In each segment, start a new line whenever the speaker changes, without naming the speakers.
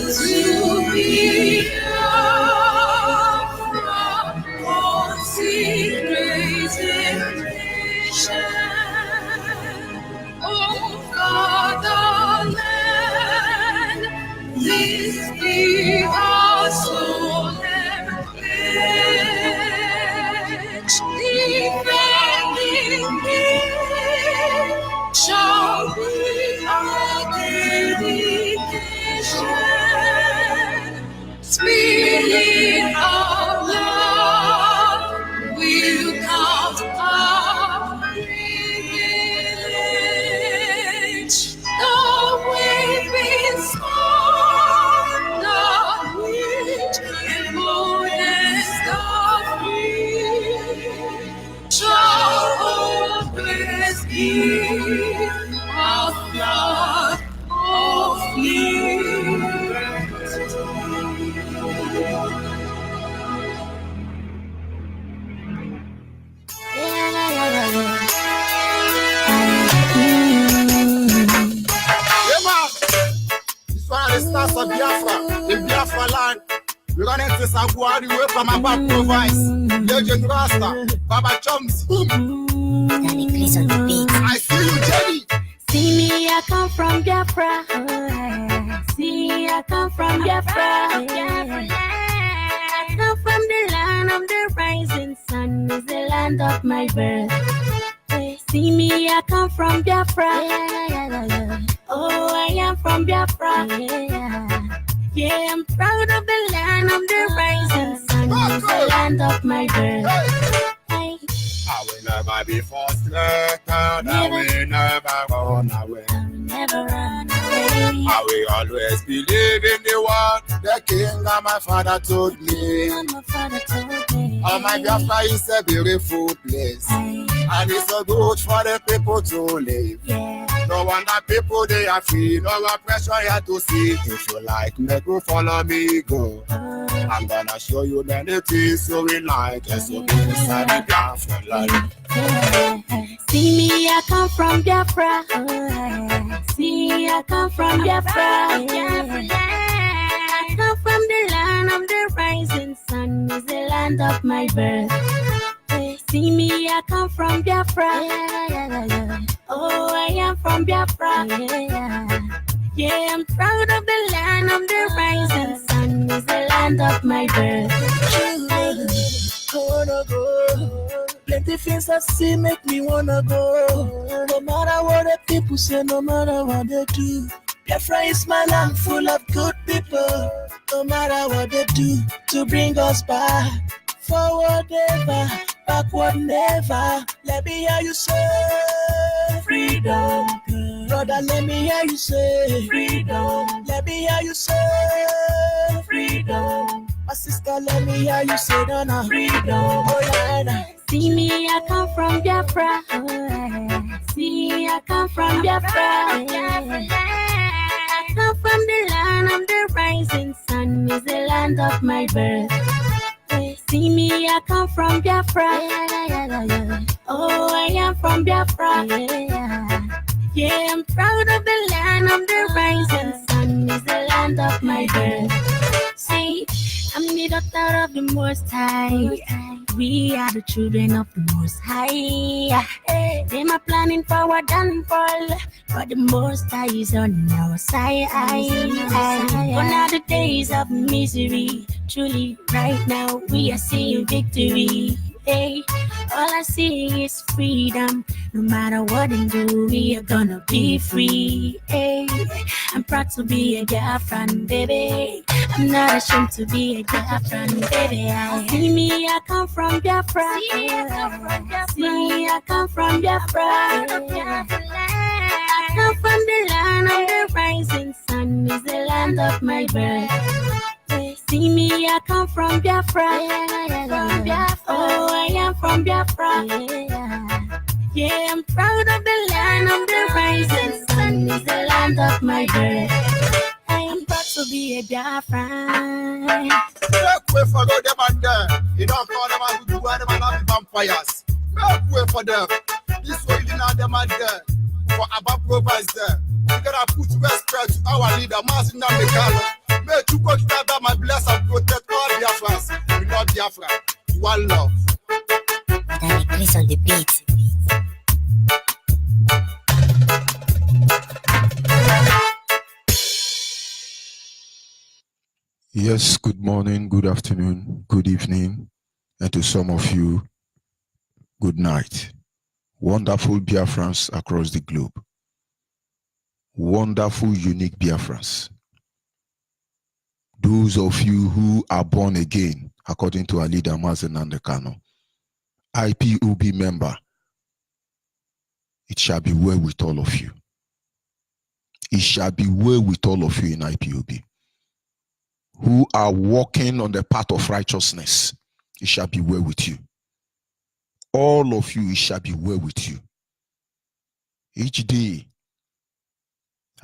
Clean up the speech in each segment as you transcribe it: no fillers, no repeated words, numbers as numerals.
to be Biafra, consecrated nation. Oh, fatherland, this be our solemn pledge. Defending it shall be our dedication. Spirit of love will count our privilege. The weeping scorn, the witch and boldness of free shall always give our blood of liberty.
This one is the stars of Biafra, in Biafra land. We're gonna enter Sabuari way from my back province. Legend Rasta, Baba Chums.
Daddy, please on the beat.
I see you, Jenny.
See me, I come from Biafra. See, I come from Biafra. I come from the land of the rising sun. Is the land of my birth. See me, I come from Biafra. Oh, I am from Biafra. Yeah, I'm proud of the land of the rising sun. Is the land of my birth.
I will never be frustrated. I will never run away.
Never run away.
I will always believe in the word the king and my father told me.
My father told me.
Oh, my Biafra is a beautiful place. And it's so good for the people to live.
Yeah.
No wonder people they are free, no oppression here to see. If you like me, go follow me, go. I'm gonna show you many things so we like. So be inside the Biafra land.
See me, I come from Biafra. See, I come from Biafra. I come from the land of the rising sun. Is the land of my birth. See me, I come from Biafra. Oh, I am from Biafra. Yeah, I'm proud of the land of the rising sun. Is the land of my birth.
I wanna go. Plenty things I see make me wanna go. No matter what the people say, no matter what they do. Biafra is my land full of good people. No matter what they do to bring us back. Forward ever, backward never. Let me hear you say freedom. Brother, let me hear you say freedom. Let me hear you say freedom. My sister, let me hear you say no freedom. Oh, yeah.
See me, I come from Biafra. See, I come from Biafra. I come from the land of the rising sun. Is the land of my birth. See me, I come from Biafra. Oh, I am from Biafra. Yeah, I'm proud of the land of the rising sun. Is the land of my birth. See, I'm the daughter of the Most High. We are the children of the Most High. They are planning for downfall, but the Most High is on our side. Gone are the days of misery. Truly, right now we are seeing victory. Hey, all I see is freedom. No matter what they do, we are gonna be free. Hey, I'm proud to be a Biafran, baby. I'm not ashamed to be a Biafran, baby. See me, I come from Biafra. See, I come from Biafra. I come from the land of the rising sun. Is the land of my birth. See me, I come from Biafra. Oh, I am from Biafra. Yeah, I'm proud of the land of the rising sun. Is the land of my birth. I'm proud to be a Biafran.
Make way for them and there. You don't call them and do them and not vampires. Make way for them. This way you know them and there. For above province there. We gotta put respect to our leader, Master Namikano. May Chukwu Okike my bless and protect all Biafrans. We love Biafra. One love.
Danny Chris on the beat.
Yes, good morning, good afternoon, good evening, and to some of you, good night. Wonderful Biafrans across the globe. Wonderful, unique Biafrans. Those of you who are born again, according to our leader, Mazen Nandekano, IPOB member, it shall be well with all of you. It shall be well with all of you in IPOB. Who are walking on the path of righteousness, it shall be well with you. All of you, it shall be well with you. Each day,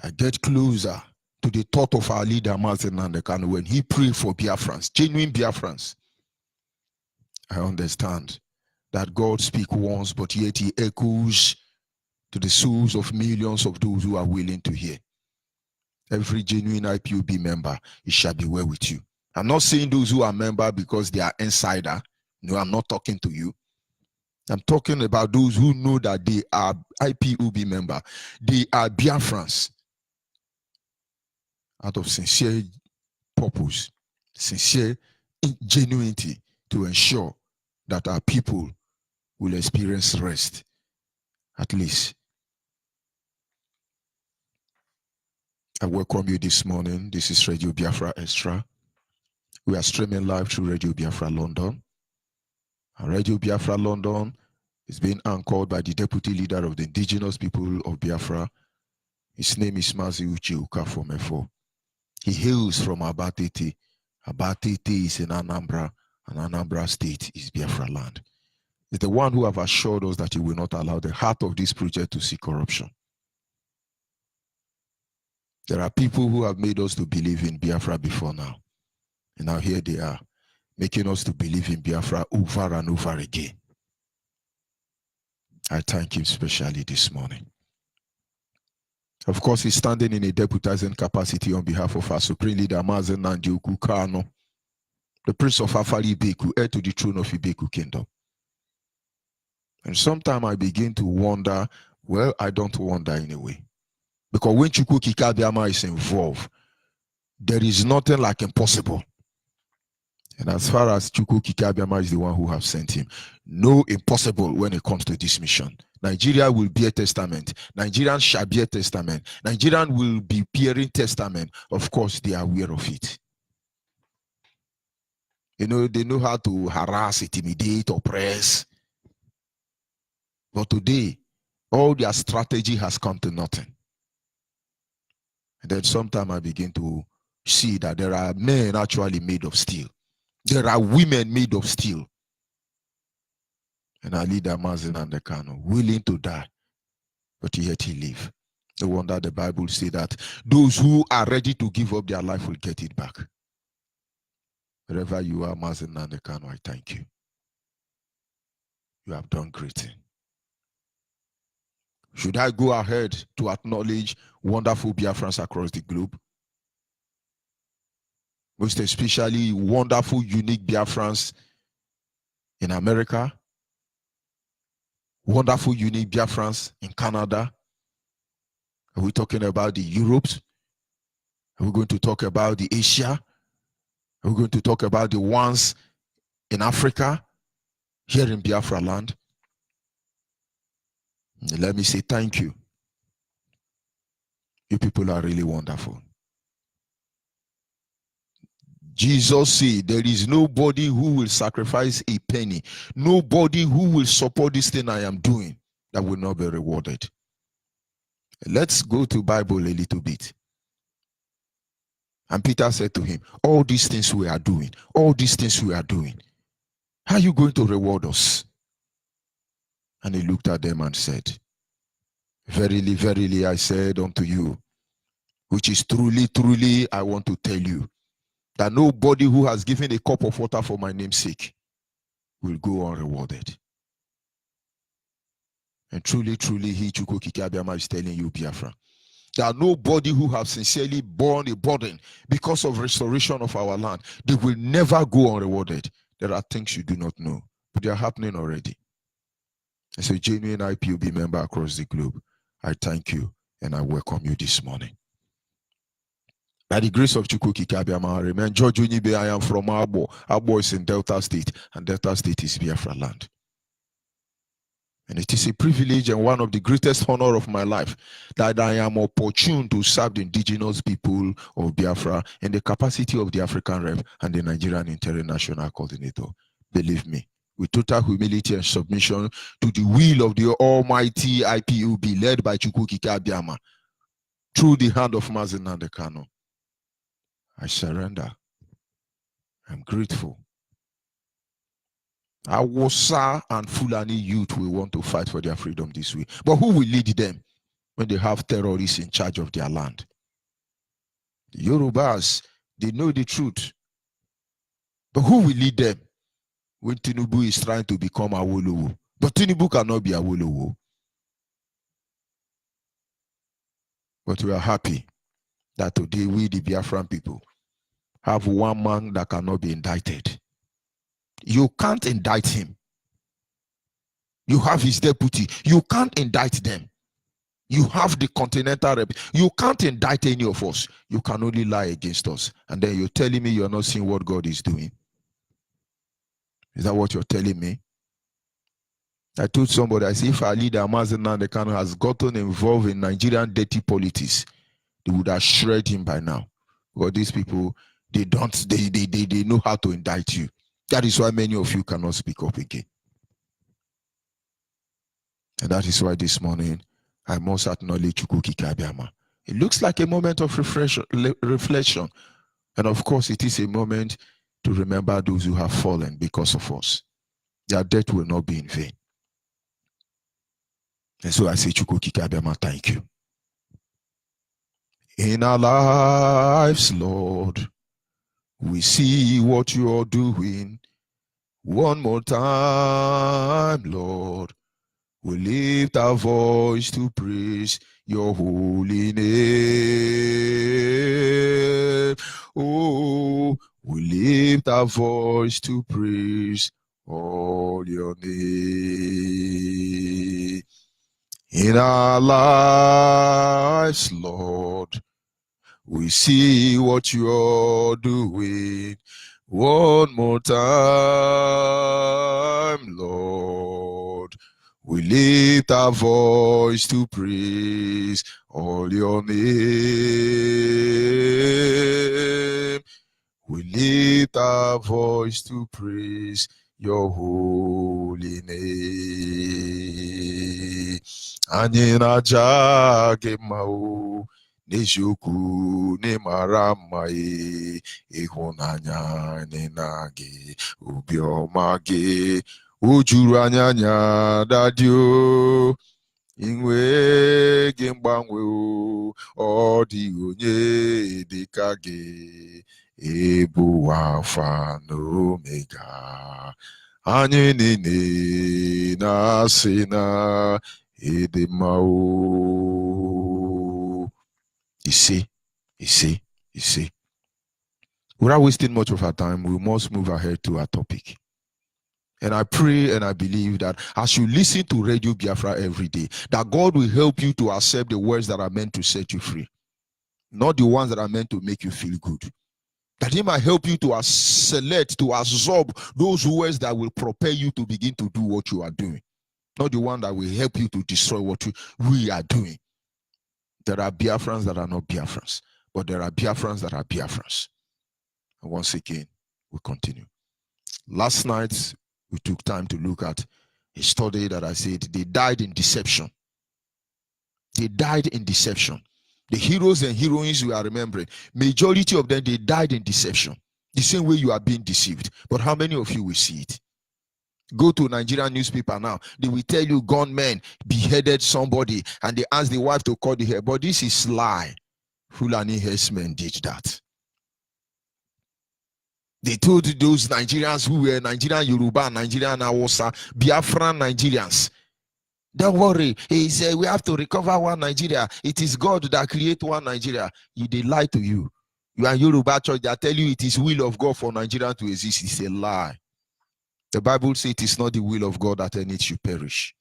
I get closer to the thought of our leader, Mazen Nandekano, when he prayed for Biafrans, genuine Biafrans. I understand that God speaks once, but yet he echoes to the souls of millions of those who are willing to hear. Every genuine IPOB member, it shall be well with you. I'm not saying those who are member because they are insider. No, I'm not talking to you. I'm talking about those who know that they are IPOB member. They are Biafrans out of sincere purpose, sincere genuinity to ensure that our people will experience rest, at least. I welcome you this morning. This is Radio Biafra Extra. We are streaming live through Radio Biafra London. And Radio Biafra London is being anchored by the deputy leader of the indigenous people of Biafra. His name is Mazi Uche Uka from Efo. He hails from Abatete. Abatete is in Anambra, and Anambra State is Biafra land. He's the one who have assured us that he will not allow the heart of this project to see corruption. There are people who have made us to believe in Biafra before now. And now here they are, making us to believe in Biafra over and over again. I thank him specially this morning. Of course, he's standing in a deputizing capacity on behalf of our Supreme Leader, Mazen Nandioku Kano, the Prince of Afari Ibeku, heir to the throne of Ibeku Kingdom. And sometimes I begin to wonder, well, I don't wonder anyway. Because when Chukwu Kikabiama is involved, there is nothing like impossible. And as far as Chukwu Kikabiama is the one who has sent him, no impossible when it comes to this mission. Nigeria will bear testament. Nigerians shall bear testament. Nigerians will be bearing testament. Of course, they are aware of it. You know, they know how to harass, intimidate, oppress. But today, all their strategy has come to nothing. And then sometimes I begin to see that there are men actually made of steel. There are women made of steel. And our leader, Mazen Nandekano, willing to die, but yet he live. No wonder the Bible says that those who are ready to give up their life will get it back. Wherever you are, Mazen Nandekano, I thank you. You have done great thing. Should I go ahead to acknowledge wonderful Biafrans across the globe? Most especially wonderful, unique Biafrans in America. Wonderful, unique Biafrans in Canada. Are we talking about the Europe? Are we going to talk about the Asia? Are we going to talk about the ones in Africa, here in Biafra land? And let me say thank you. You people are really wonderful. Jesus said, there is nobody who will sacrifice a penny, nobody who will support this thing I am doing that will not be rewarded. Let's go to Bible a little bit. And Peter said to him, all these things we are doing, all these things we are doing, how are you going to reward us? And he looked at them and said, verily, verily, I said unto you, which is truly, truly, I want to tell you, that nobody who has given a cup of water for my name's sake will go unrewarded. And truly, truly, he, Chukwu Kikabiama, is telling you, Biafra, There are nobody who have sincerely borne a burden because of restoration of our land. They will never go unrewarded. There are things you do not know, but they are happening already. As a genuine IPOB member across the globe, I thank you and I welcome you this morning. By the grace of Chukwu Kikabiama, I remain George Onyibe. I am from Abo. Abo is in Delta State, and Delta State is Biafra land. And it is a privilege and one of the greatest honor of my life that I am opportune to serve the indigenous people of Biafra in the capacity of the African Rep and the Nigerian International Coordinator. Believe me, with total humility and submission to the will of the almighty IPOB led by Chukwu Kikabiama through the hand of Mazi Nnamdi Kanu. I surrender. I'm grateful. Awusa and Fulani youth will want to fight for their freedom this way. But who will lead them when they have terrorists in charge of their land? The Yorubas, they know the truth. But who will lead them when Tinubu is trying to become Awolowo? But Tinubu cannot be Awolowo. But we are happy that today we, the Biafran people, have one man that cannot be indicted. You can't indict him. You have his deputy. You can't indict them. You have the continental rep. You can't indict any of us. You can only lie against us. And then you're telling me you're not seeing what God is doing. Is that what you're telling me? I told somebody, I said, if our leader, Mazi Nnamdi Kanu, has gotten involved in Nigerian dirty politics, they would have shredded him by now. Because these people, they know how to indict you. That is why many of you cannot speak up again. And that is why this morning, I must acknowledge Chukwu Kikabiama. It looks like a moment of reflection. And of course, it is a moment to remember those who have fallen because of us. Their death will not be in vain. And so I say, Chukwu Kikabiama, thank you. In our lives, Lord, we see what you are doing. One more time, Lord, we lift our voice to praise your holy name. Oh, we lift our voice to praise all your name. In our lives, Lord, we see what you're doing. One more time, Lord, we lift our voice to praise all your name. We lift our voice to praise your holy name. Anyị na-aja gị mma o, n'eziokwu n'ịmara mma ịhụnanya na gị, obiọma gị o juru anya dadị o, inwe gị mgbanwe o, ọ dịghị onye dịka gị, ebu Alfa na Omega. Anyị niile na-asị na ịdị mma o. You see. Without wasting much of our time, we must move ahead to our topic. And I pray and I believe that as you listen to Radio Biafra every day, that God will help you to accept the words that are meant to set you free, not the ones that are meant to make you feel good. That He might help you to select, to absorb those words that will propel you to begin to do what you are doing, not the one that will help you to destroy what we are doing. There are Biafrans that are not Biafrans, but there are Biafrans that are Biafrans. And once again, we continue. Last night, we took time to look at a study that I said they died in deception. They died in deception. The heroes and heroines we are remembering, majority of them, they died in deception. The same way you are being deceived. But how many of you will see it? Go to Nigerian newspaper now. They will tell you gunmen beheaded somebody and they ask the wife to cut the hair. But this is lie. Fulani herdsmen did that. They told those Nigerians who were Nigerian Yoruba, Nigerian Hausa, Biafran Nigerians, Don't worry. He said we have to recover one Nigeria. It is God that create one Nigeria. They lie to you. You are Yoruba church that tell you it is will of God for Nigeria to exist. It's a lie. The Bible says it is not the will of God that any should perish.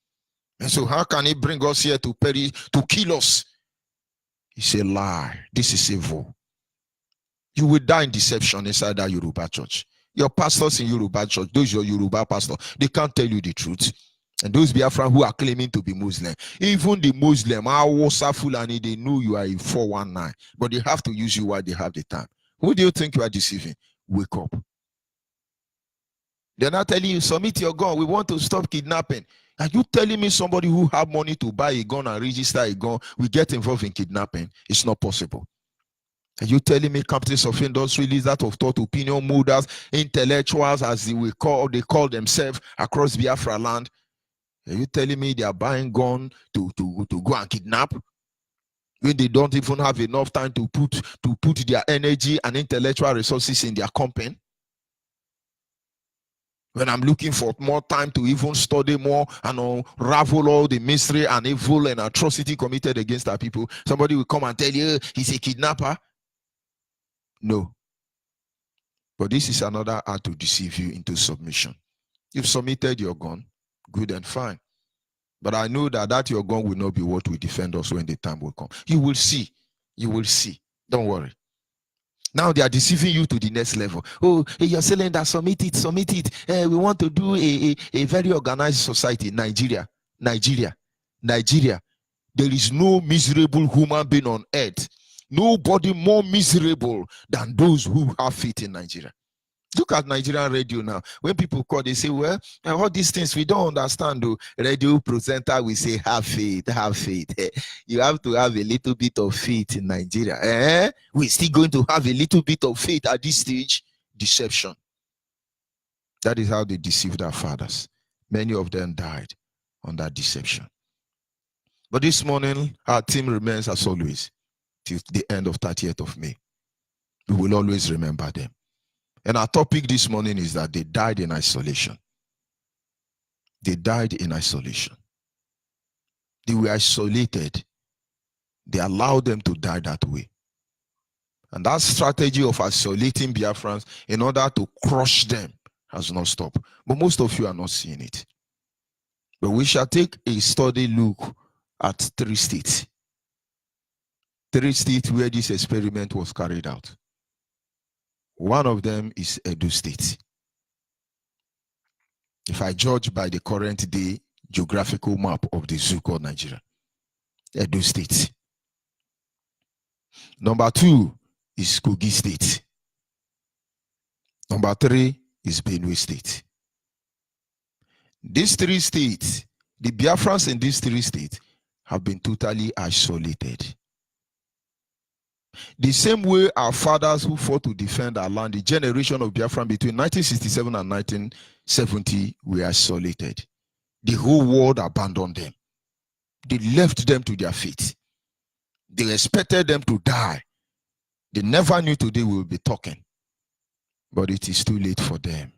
And so how can he bring us here to perish, to kill us? It's a lie. This is evil. You will die in deception inside that Yoruba church. Your pastors in Yoruba church, those your Yoruba pastor, they can't tell you the truth. And those Biafran who are claiming to be Muslim, even the Muslim, Hausa Fulani, they know you are a 419, but they have to use you while they have the time. Who do you think you are deceiving? Wake up. They're not telling you, submit your gun. We want to stop kidnapping. Are you telling me somebody who have money to buy a gun and register a gun will get involved in kidnapping? It's not possible. Are you telling me captains of industry, leaders of thought, opinion molders, intellectuals, as they call themselves across Biafra land? Are you telling me they are buying gun to go and kidnap? When they don't even have enough time to put their energy and intellectual resources in their company? When I'm looking for more time to even study more and unravel all the mystery and evil and atrocity committed against our people, somebody will come and tell you he's a kidnapper. No. But this is another art to deceive you into submission. You've submitted your gun, good and fine. But I know that your gun will not be what will defend us when the time will come. You will see. You will see. Don't worry. Now they are deceiving you to the next level. Oh, you're saying that submit it. We want to do a very organized society. Nigeria. There is no miserable human being on earth. Nobody more miserable than those who have faith in Nigeria. Look at Nigerian radio now. When people call, they say, well, all these things we don't understand. Though. Radio presenter will say, have faith. You have to have a little bit of faith in Nigeria. We're still going to have a little bit of faith at this stage. Deception. That is how they deceived our fathers. Many of them died on that deception. But this morning, our team remains as always till the end of 30th of May. We will always remember them. And our topic this morning is that they died in isolation. They died in isolation. They were isolated. They allowed them to die that way. And that strategy of isolating Biafrans in order to crush them has not stopped. But most of you are not seeing it. But we shall take a study look at 3 states. 3 states where this experiment was carried out. One of them is Edo State. If I judge by the current day geographical map of the zoo called Nigeria, Edo State. Number 2 is Kogi State. Number 3 is Benue State. These 3 states, the Biafrans in these 3 states have been totally isolated. The same way our fathers who fought to defend our land, the generation of Biafran between 1967 and 1970 were isolated. The whole world abandoned them. They left them to their fate. They expected them to die. They never knew today we will be talking. But it is too late for them.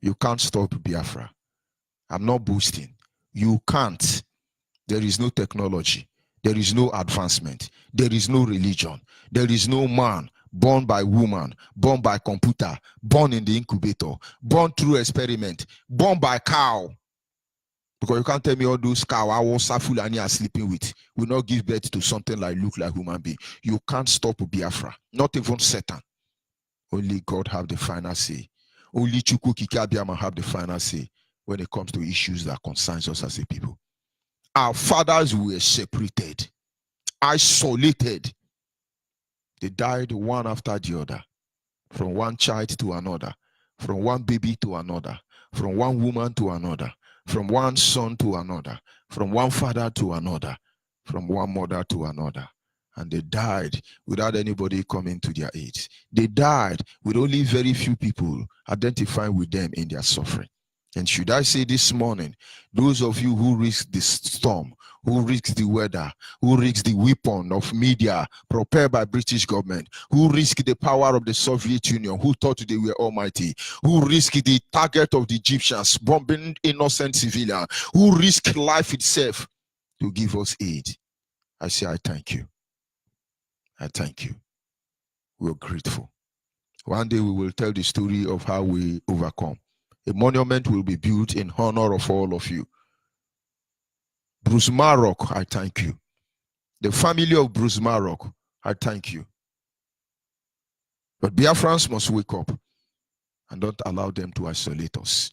You can't stop Biafra. I'm not boasting. You can't. There is no technology. There is no advancement. There is no religion. There is no man born by woman, born by computer, born in the incubator, born through experiment, born by cow. Because you can't tell me all those cow Hausa Fulani are sleeping with will not give birth to something like look like human being. You can't stop Biafra. Not even Satan. Only God have the final say. Only Chukwu Kikabiama have the final say when it comes to issues that concerns us as a people. Our fathers were separated, isolated. They died one after the other, from one child to another, from one baby to another, from one woman to another, from one son to another, from one father to another, from one mother to another. And they died without anybody coming to their aid. They died with only very few people identifying with them in their suffering. And should I say this morning, those of you who risk the storm, who risk the weather, who risk the weapon of media prepared by British government, who risk the power of the Soviet Union, who thought they were almighty, who risk the target of the Egyptians, bombing innocent civilians, who risk life itself to give us aid. I say, I thank you. I thank you. We're grateful. One day we will tell the story of how we overcome. A monument will be built in honor of all of you. Bruce Marrock, I thank you. The family of Bruce Marrock, I thank you. But Biafrans must wake up and don't allow them to isolate us.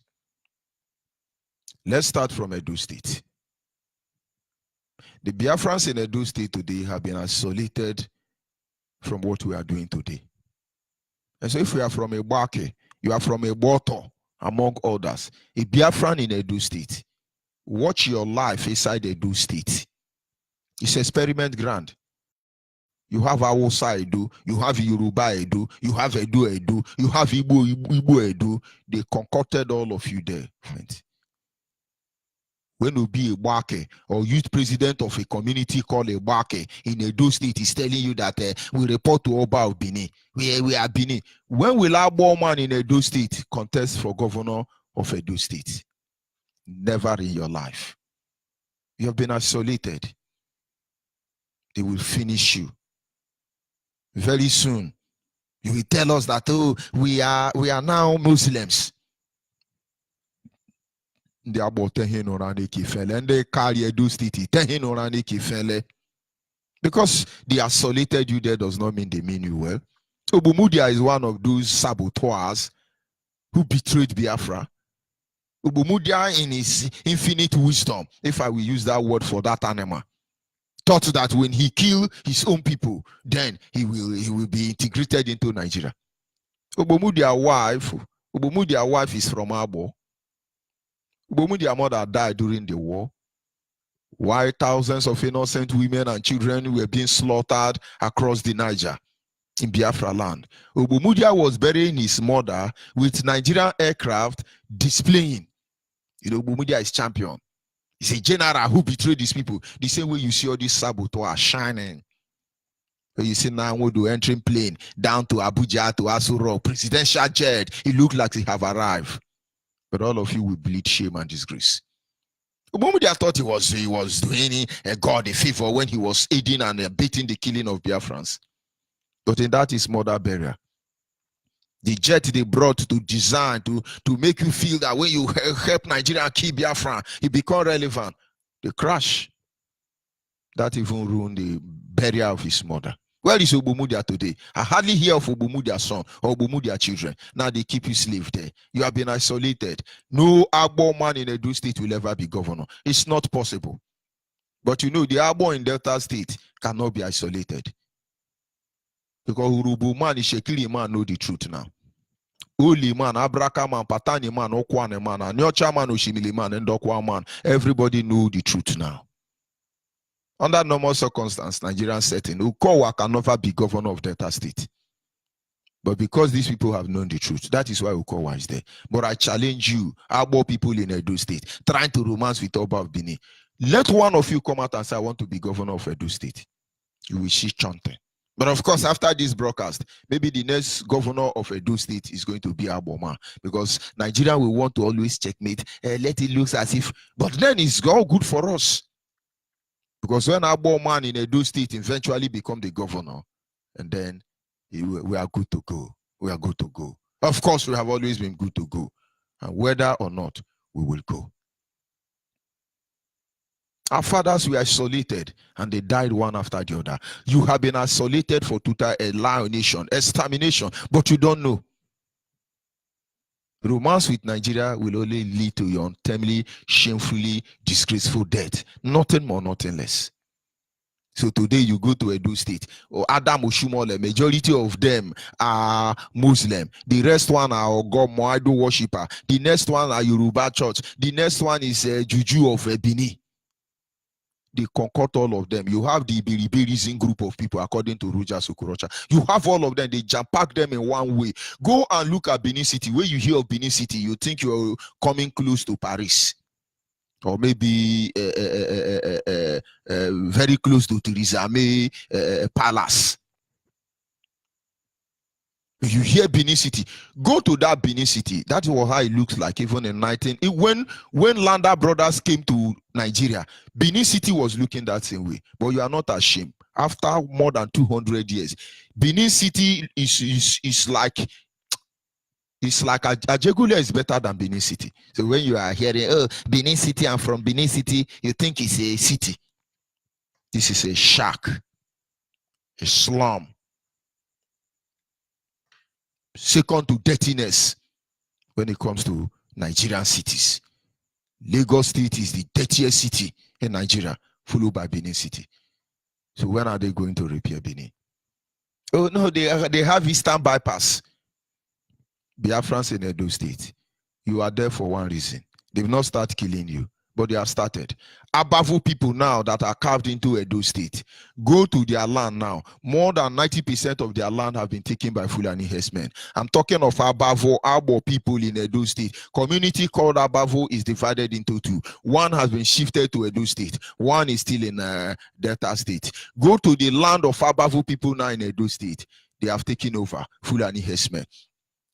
Let's start from Edo State. The Biafrans in Edo State today have been isolated from what we are doing today. And so if we are from a Bake, you are from a Boto, among others, a Biafran in Edo State, watch your life inside Edo State. It's experiment ground. You have Hausa Edo, you have Yoruba Edo, you have Edo Edo, you have Igbo Edo. They concocted all of you there, friends. When you be a Bake or youth president of a community called a Bake in Edo State is telling you that we report to Oba of Benin. We are Benin. When will our man in Edo State contest for governor of Edo State? Never in your life. You have been isolated. They will finish you. Very soon, you will tell us that, oh, we are now Muslims. They are about and they carry Edo State. Because they isolated you there does not mean they mean you well. Obumudia is one of those saboteurs who betrayed Biafra. Obumudia, in his infinite wisdom, if I will use that word for that animal, thought that when he killed his own people, then he will be integrated into Nigeria. Obumudia's wife is from Abo. Obumudia's mother died during the war. Why thousands of innocent women and children were being slaughtered across the Niger in Biafra land. Obumudia was burying his mother with Nigerian aircraft displaying. You know, Obumudia is champion. He's a general who betrayed these people. The same way you see all these saboteurs shining. When you see now do entering plane down to Abuja to Asuro, presidential jet, it looked like they have arrived. But all of you will bleed shame and disgrace. Obumudia thought he was doing God a favor when he was aiding and abetting the killing of Biafrans. But in that is mother burial. The jet they brought to design to make you feel that when you help Nigeria kill Biafra, it become relevant. The crash that even ruined the burial of his mother. Where is Obumudia today? I hardly hear of Obumudia's son or Obumudia children. Now they keep you slave there. You have been isolated. No Agbo man in Edo State will ever be governor. It's not possible. But you know, the Agbo in Delta State cannot be isolated. Because Urubu man, Ishekiri man know the truth now. Uli man, Abraka man, Patani man, Okwane man, Nyocha man, Oshimili man, and Dokwa man. Everybody know the truth now. Under normal circumstances, Nigerian setting, Ukowa can never be governor of Delta State. But because these people have known the truth, that is why Ukowa is there. But I challenge you, Agbo people in Edo State, trying to romance with Oba of Benin. Let one of you come out and say, I want to be governor of Edo State. You will see chanting. But of course, after this broadcast, maybe the next governor of Edo State is going to be Aboma, because Nigeria will want to always checkmate, let it look as if, but then it's all good for us. Because when Aboma in Edo State eventually become the governor, and then we are good to go. We are good to go. Of course, we have always been good to go. And whether or not, we will go. Our fathers were isolated and they died one after the other. You have been isolated for total alienation, extermination, but you don't know. Romance with Nigeria will only lead to your untimely, shamefully, disgraceful death. Nothing more, nothing less. So today you go to Edo State, or Adam Oshumole, majority of them are Muslim. The rest one are Ogomo idol worshipper. The next one are Yoruba church. The next one is Juju of Benin. they concoct all of them. You have the Biribirizin group of people, according to Roger Sokorocha. You have all of them. They jam-pack them in one way. Go and look at Benin City. When you hear of Benin City, you think you're coming close to Paris. Or maybe very close to Theresa May Palace. You hear Benin City, go to that Benin City. That was how it looks like even in when Landa Brothers came to Nigeria, Benin City was looking that same way. But you are not ashamed. After more than 200 years, Benin City is like Ajegunle is better than Benin City. So when you are hearing, oh, Benin City, I'm from Benin City, you think it's a city. This is a shack, a slum. Second to dirtiness when it comes to Nigerian cities. Lagos State is the dirtiest city in Nigeria, followed by Benin City. So when are they going to repair Benin? Oh no, they have Eastern Bypass. Biafrans in Edo State. You are there for one reason. They've not started killing you, but they have started. Abavu people now that are carved into Edo State, go to their land now. More than 90% of their land have been taken by Fulani herdsmen. I'm talking of Abavo, Abo people in Edo State. Community called Abavo is divided into two. One has been shifted to Edo State. One is still in Delta State. Go to the land of Abavo people now in Edo State. They have taken over Fulani herdsmen.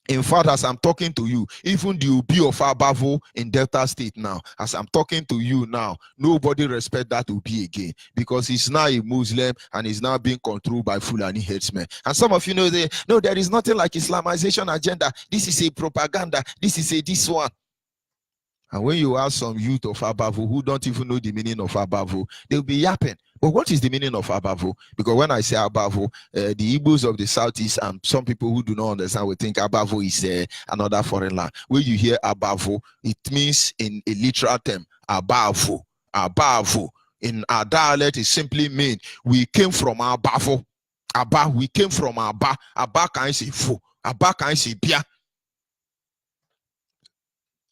In fact, as I'm talking to you, even the Obi of Abavo in Delta State now, as I'm talking to you now, nobody respect that Obi again because he's now a Muslim and he's now being controlled by Fulani herdsmen. And some of you know, no, there is nothing like Islamization agenda. This is a propaganda. This is a this one. And when you ask some youth of Abavo who don't even know the meaning of Abavo, they'll be yapping. But what is the meaning of Abavo? Because when I say Abavo, the Igbos of the Southeast and some people who do not understand will think Abavo is another foreign land. When you hear Abavo, it means in a literal term, Abavo. Abavo. In our dialect, it simply means we came from Abavo. Abba, we came from Abba. Abba can say fo. Abba can say bia.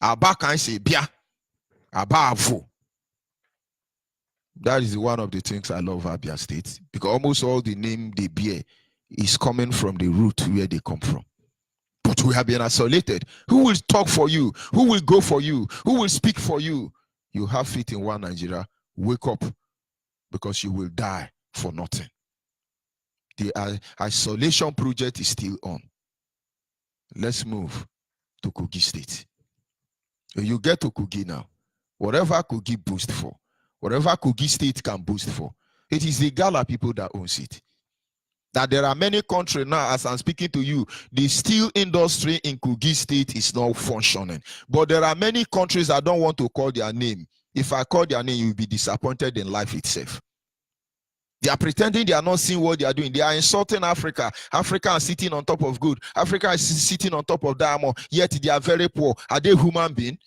Abba can say bia. Abavo. That is one of the things I love Abia State, because almost all the name they bear is coming from the root where they come from. But we have been isolated. Who will talk for you? Who will go for you? Who will speak for you? You have faith in one Nigeria. Wake up, because you will die for nothing. The isolation project is still on. Let's move to Kogi State. You get to Kogi now. Whatever Kogi boast for, whatever Kogi State can boast for, it is the Gala people that owns it. That there are many countries now, as I'm speaking to you, the steel industry in Kogi State is not functioning. But there are many countries that don't want to call their name. If I call their name, you'll be disappointed in life itself. They are pretending they are not seeing what they are doing. They are insulting Africa. Africa is sitting on top of gold. Africa is sitting on top of diamond, yet they are very poor. Are they human beings?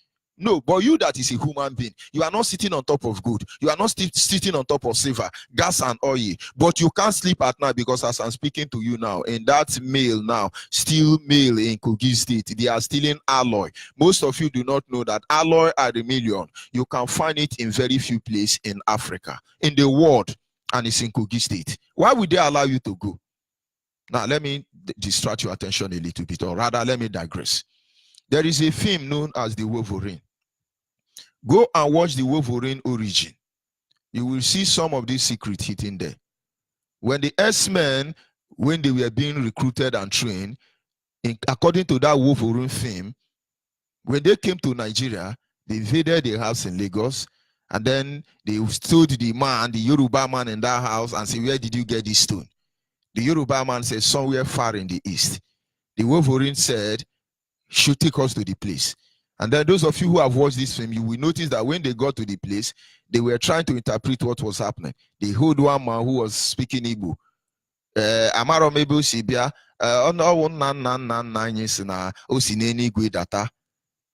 No, but you that is a human being, you are not sitting on top of gold. You are not sitting on top of silver, gas and oil. But you can't sleep at night because as I'm speaking to you now, in that mill now, steel mill in Kogi State, they are stealing alloy. Most of you do not know that alloy at a million, you can find it in very few places in Africa, in the world, and it's in Kogi State. Why would they allow you to go? Now, let me distract your attention a little bit, or rather, let me digress. There is a film known as The Wolverine. Go and watch The Wolverine origin. You will see some of these secrets hidden there. When the X-Men, when they were being recruited and trained, according to that Wolverine film, when they came to Nigeria, they invaded the house in Lagos, and then they stood the man, the Yoruba man in that house, and said, "Where did you get this stone?" The Yoruba man said, "Somewhere far in the east." The Wolverine said, "Should take us to the place." And then those of you who have watched this film, you will notice that when they got to the place, they were trying to interpret what was happening. They heard one man who was speaking Igbo. Amaro Mebo Sibia,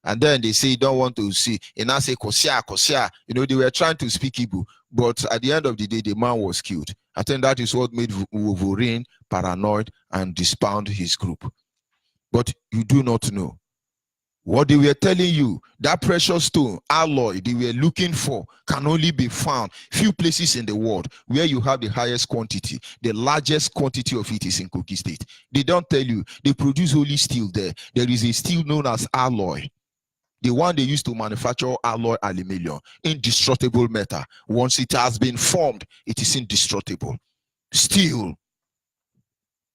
and then they say, don't want to see. And I say, Kosia. You know, they were trying to speak Igbo. But at the end of the day, the man was killed. I think that is what made Wolverine paranoid and disband his group. But you do not know. What they were telling you, that precious stone, alloy they were looking for, can only be found few places in the world where you have the highest quantity. The largest quantity of it is in Kogi State. They don't tell you, they produce only steel there. There is a steel known as alloy. The one they use to manufacture alloy aluminium, indestructible metal. Once it has been formed, it is indestructible. Steel,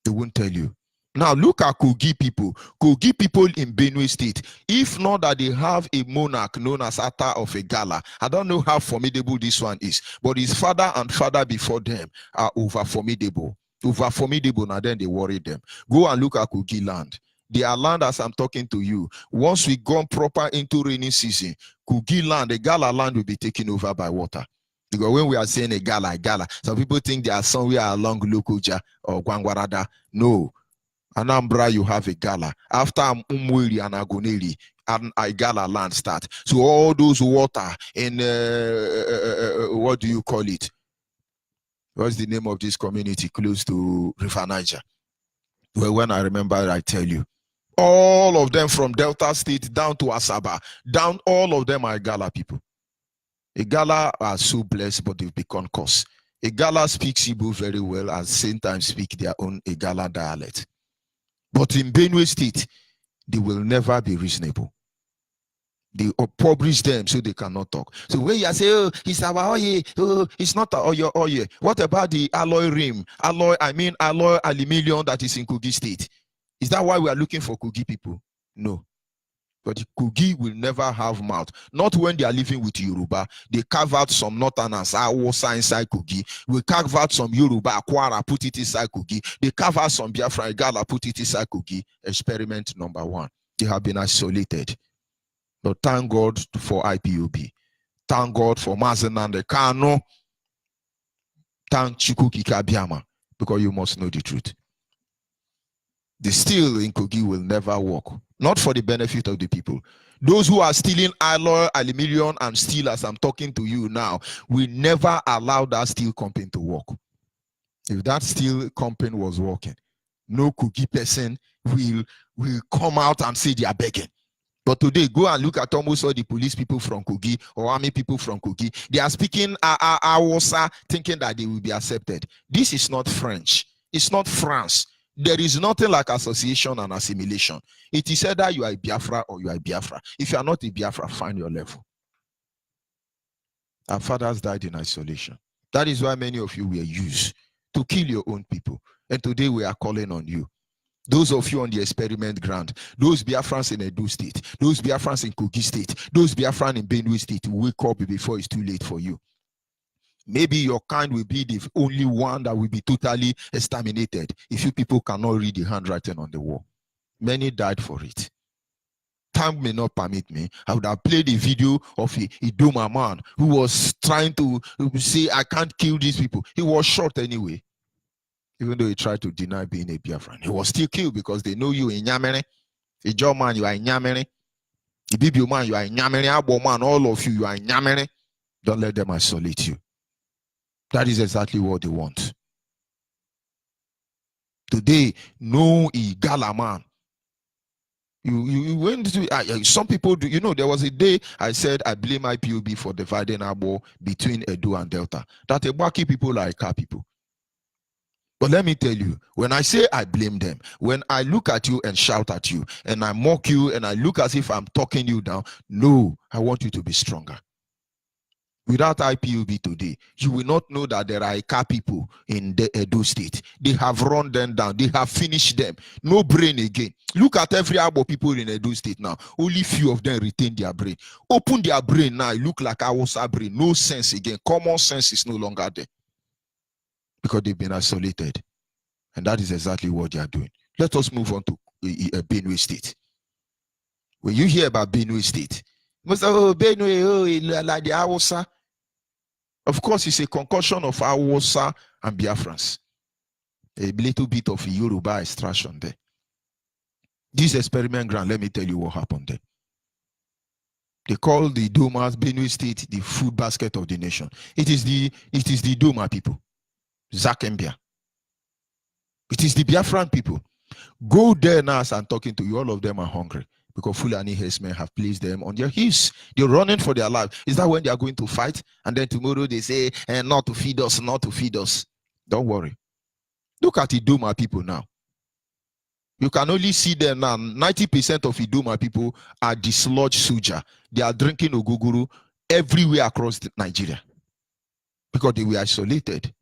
they won't tell you. Now look at Kogi people. Kogi people in Benue State. If not that they have a monarch known as Ata of a Gala. I don't know how formidable this one is, but his father and father before them are over formidable. Over formidable, now then they worry them. Go and look at Kogi land. Their land, as I'm talking to you, once we go proper into rainy season, Kogi land, the Gala land will be taken over by water. Because when we are saying a Gala, some people think they are somewhere along Lokoja or Gwangwarada. No. Anambra, you have a Gala. After Umwiri and Agoneri, and a Gala land start. So all those water in, what do you call it? What's the name of this community close to River Niger? Well, when I remember, I tell you. All of them from Delta State down to Asaba, down, all of them are Igala people. Igala are so blessed, but they've become cursed. Igala speaks Igbo very well, at the same time speak their own Igala dialect. But in Benue State, they will never be reasonable. They impoverish them so they cannot talk. So when you say, oh, it's our oye, oh, it's not our oye. What about the alloy rim? Alloy aluminium that is in Kogi State. Is that why we are looking for Kogi people? No. But the Kogi will never have mouth. Not when they are living with Yoruba. They carve out some Northerners, Awosa inside Kogi. We carve out some Yoruba, Akwara, put it inside Kogi. They carve out some Biafra, Igala, put it inside Kogi. Experiment number 1. They have been isolated. But thank God for IPOB. Thank God for Mazenande Kano. Thank Chikuki Kabiama. Because you must know the truth. The steel in Kogi will never work. Not for the benefit of the people. Those who are stealing alloy, aluminium, and steel, as I'm talking to you now, will never allow that steel company to work. If that steel company was working, no Kogi person will come out and say they are begging. But today, go and look at almost all the police people from Kogi or army people from Kogi. They are speaking Awosa, thinking that they will be accepted. This is not French. It's not France. There is nothing like association and assimilation. It is either you are a Biafra or you are a Biafra. If you are not a Biafra, find your level. Our fathers died in isolation. That is why many of you were used to kill your own people. And today we are calling on you. Those of you on the experiment ground, those Biafrans in Edo State, those Biafrans in Kogi State, those Biafrans in Benue State, wake up before it's too late for you. Maybe your kind will be the only one that will be totally exterminated if you people cannot read the handwriting on the wall. Many died for it. Time may not permit me. I would have played a video of a Idoma man who was trying to say, I can't kill these people. He was shot anyway. Even though he tried to deny being a Biafran. He was still killed because they know you in Nyamere. A Joe man, you are in Nyamere. A Bibio man, you are in Nyamere. Abo man, all of you are in Nyamere. Don't let them isolate you. That is exactly what they want. Today, no Igala man. You went to some people do, you know, there was a day I said I blame IPOB for dividing Abo between Edo and Delta. That Ebaki people are Ika people. But let me tell you, when I say I blame them, when I look at you and shout at you, and I mock you, and I look as if I'm talking you down, no, I want you to be stronger. Without IPOB today, you will not know that there are Ika people in the Edo State. They have run them down. They have finished them. No brain again. Look at every Abo people in Edo State now. Only few of them retain their brain. Open their brain now. It look like Awosa brain. No sense again. Common sense is no longer there. Because they've been isolated. And that is exactly what they are doing. Let us move on to Benue State. When you hear about Benue State, most of Benue, like the Awosa. Of course, it's a concoction of Awosa and Biafrans. A little bit of Yoruba extraction there. This experiment ground, let me tell you what happened there. They call the Domas, Benue State, the food basket of the nation. It is the Doma people. Zakembia. It is the Biafran people. Go there now as I'm talking to you, all of them are hungry. because Fulani herdsmen have placed them on their heels. They're running for their life. Is that when they are going to fight? And then tomorrow they say, not to feed us, not to feed us. Don't worry. Look at Idoma people now. You can only see them now. 90% of Idoma people are dislodged Suja. They are drinking Oguguru everywhere across Nigeria because they were isolated.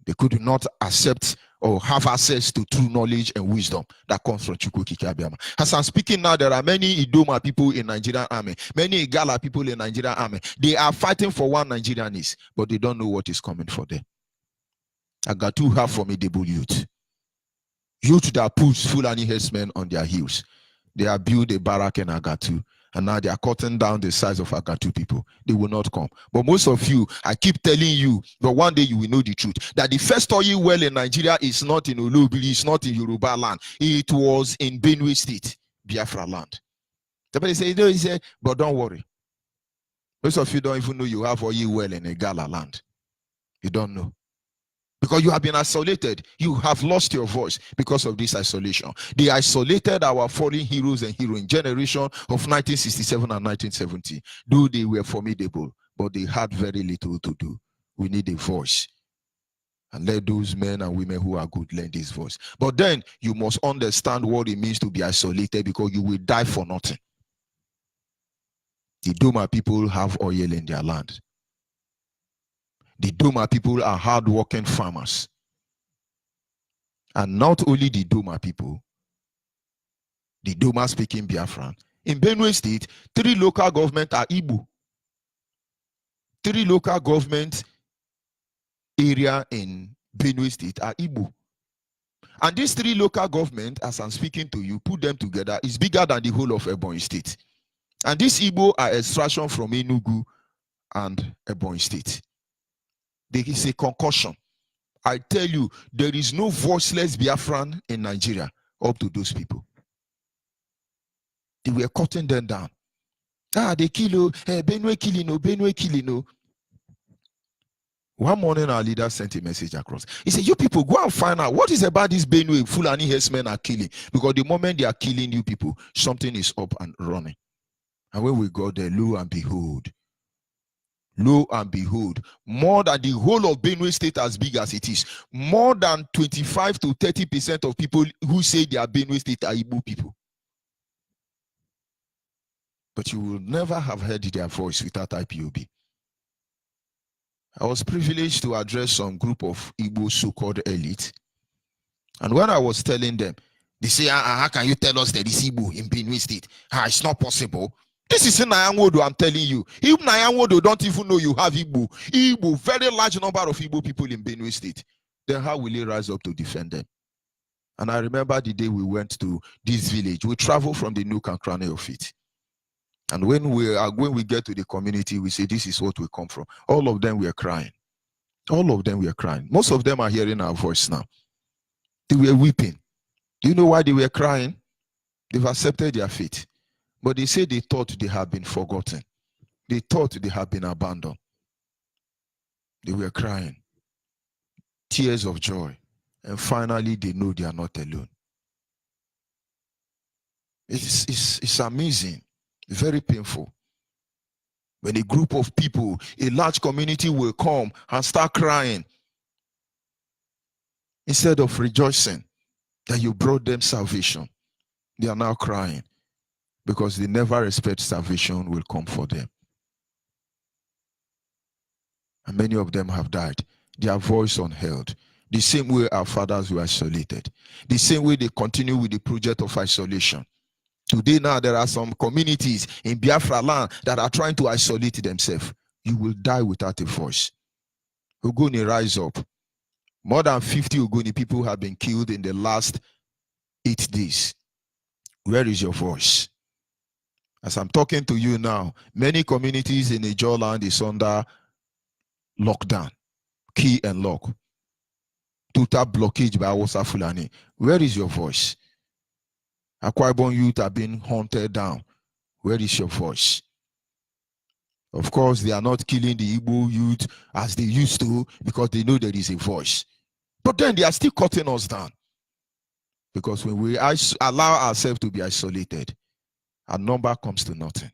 They could not accept or have access to true knowledge and wisdom that comes from Chukwukike Abiyama. As I'm speaking now, there are many Idoma people in Nigerian army, many Igala people in Nigerian army. They are fighting for one Nigerianese, but they don't know what is coming for them. Agatu have formidable youth. Youth that puts Fulani herdsmen on their heels. They have built a barrack in Agatu, and now they are cutting down the size of Agatu people. They will not come. But most of you, I keep telling you, but one day you will know the truth, that the first oil well in Nigeria is not in Olubili, it's not in Yoruba land. It was in Benue State, Biafra land. Somebody say, no, he said, but don't worry. Most of you don't even know you have oil well in Igala land. You don't know. Because you have been isolated. You have lost your voice because of this isolation. They isolated our fallen heroes and heroine generation of 1967 and 1970. Though they were formidable, but they had very little to do. We need a voice. And let those men and women who are good learn this voice. But then you must understand what it means to be isolated, because you will die for nothing. The Doma people have oil in their land. The Doma people are hard-working farmers. And not only the Doma people, the Doma-speaking Biafran. In Benue State, 3 local governments are Igbo. 3 local government area in Benue State are Igbo. And these 3 local governments, as I'm speaking to you, put them together, is bigger than the whole of Ebonyi State. And these Igbo are extraction from Enugu and Ebonyi State. There is a concussion. I tell you, there is no voiceless Biafran in Nigeria up to those people. They were cutting them down. They kill, Benue killing, Benue killing. One morning, our leader sent a message across. He said, you people, go and find out what is about this Benue Fulani herdsmen are killing. Because the moment they are killing you people, something is up and running. And when we got there, lo and behold, more than the whole of Benue State, as big as it is, more than 25 to 30% of people who say they are Benue State are Igbo people. But you will never have heard their voice without IPOB. I was privileged to address some group of Igbo so-called elite. And when I was telling them, they say, how can you tell us that it's Igbo in Benue State? It's not possible. This is in Nyanwodo, I'm telling you. Even Nyanwodo don't even know you have Igbo. Igbo, very large number of Igbo people in Benue State. Then how will he rise up to defend them? And I remember the day we went to this village. We traveled from the nook and cranny of it. And when we get to the community, we say, this is what we come from. All of them were crying. All of them were crying. Most of them are hearing our voice now. They were weeping. Do you know why they were crying? They've accepted their fate. But they say they thought they had been forgotten. They thought they had been abandoned. They were crying. Tears of joy. And finally, they know they are not alone. It's amazing. Very painful. When a group of people, a large community will come and start crying. Instead of rejoicing that you brought them salvation, they are now crying because they never expect salvation will come for them. And many of them have died. Their voice unheld. The same way our fathers were isolated. The same way they continue with the project of isolation. Today now there are some communities in Biafra land that are trying to isolate themselves. You will die without a voice. Ogoni, rise up. More than 50 Ogoni people have been killed in the last 8 days. Where is your voice? As I'm talking to you now, many communities in Ijaw land is under lockdown, key and lock. Total blockage by Hausa Fulani. Where is your voice? Akwa Ibom youth are being hunted down. Where is your voice? Of course, they are not killing the Igbo youth as they used to because they know there is a voice. But then they are still cutting us down. Because when we allow ourselves to be isolated, Our number comes to nothing.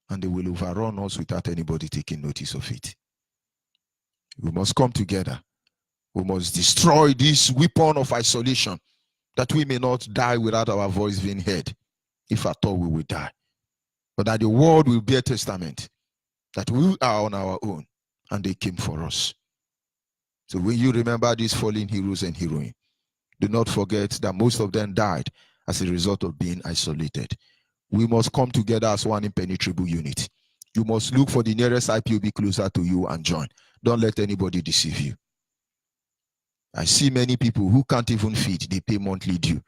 And they will overrun us without anybody taking notice of it. We must come together. We must destroy this weapon of isolation, that we may not die without our voice being heard. If at all we will die. But that the world will bear testament that we are on our own and they came for us. So when you remember these fallen heroes and heroines, do not forget that most of them died as a result of being isolated. We must come together as one impenetrable unit. You must look for the nearest IPOB closer to you and join. Don't let anybody deceive you. I see many people who can't even feed, they pay monthly due.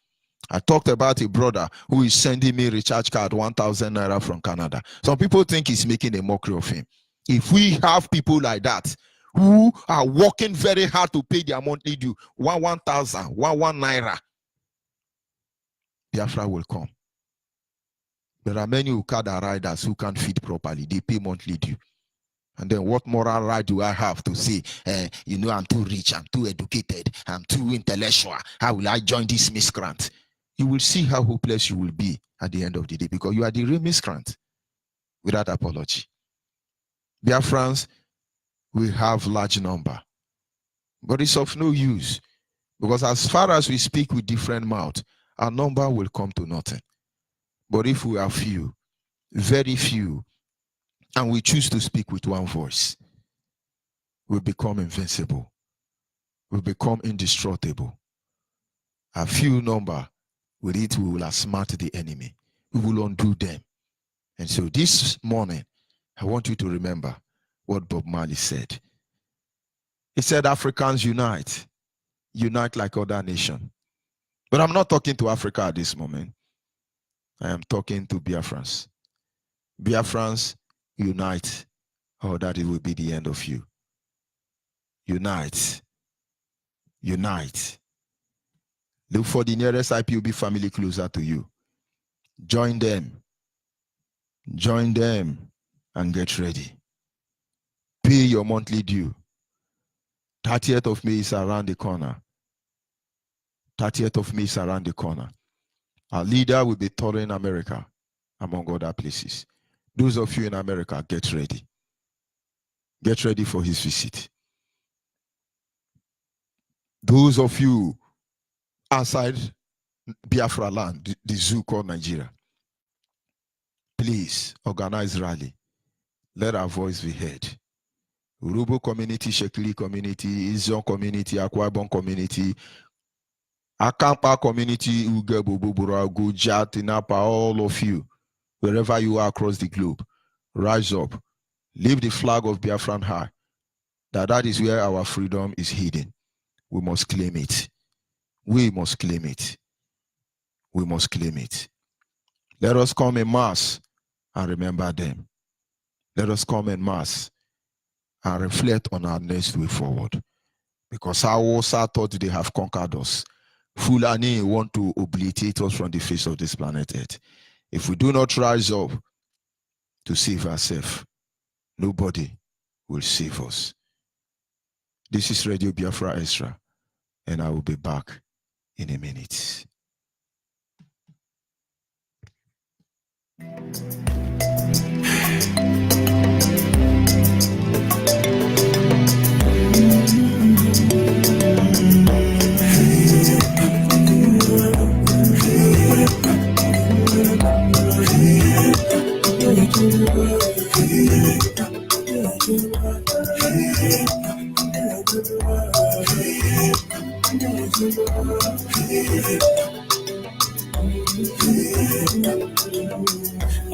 I talked about a brother who is sending me a recharge card, 1,000 naira from Canada. Some people think he's making a mockery of him. If we have people like that who are working very hard to pay their monthly due, 1,000, 1 naira, Biafra will come. There are many Okada riders who can't feed properly. They pay monthly due. And then what moral right do I have to say, I'm too rich, I'm too educated, I'm too intellectual. How will I join this miscreant? You will see how hopeless you will be at the end of the day, because you are the real miscreant without apology. Biafrans, we have large number, but it's of no use, because as far as we speak with different mouths, our number will come to nothing. But if we are few, very few, and we choose to speak with one voice, we become invincible. We become indestructible. A few number, with it we will outsmart the enemy. We will undo them. And so this morning, I want you to remember what Bob Marley said. He said, Africans unite. Unite like other nations. But I'm not talking to Africa at this moment. I am talking to Biafrans. Biafrans, unite, or that it will be the end of you. Unite. Unite. Look for the nearest IPOB family closer to you. Join them. Join them and get ready. Pay your monthly due. 30th of May is around the corner. 30th of May is around the corner. Our leader will be touring America, among other places. Those of you in America, get ready. Get ready for his visit. Those of you outside Biafra land, the zoo called Nigeria, please organize rally. Let our voice be heard. Urubu community, Shekili community, Izion community, Akwa Ibom community, Akampa community, Ugebo, Bubura, Gujat, Tinapa, all of you, wherever you are across the globe, rise up. Leave the flag of Biafran high. That is where our freedom is hidden. We must claim it. We must claim it. We must claim it. Let us come en masse and remember them. Let us come en masse and reflect on our next way forward. Because our Hausa thought they have conquered us. Fulani want to obliterate us from the face of this planet Earth. If we do not rise up to save ourselves, nobody will save us. This is Radio Biafra Extra, and I will be back in a minute.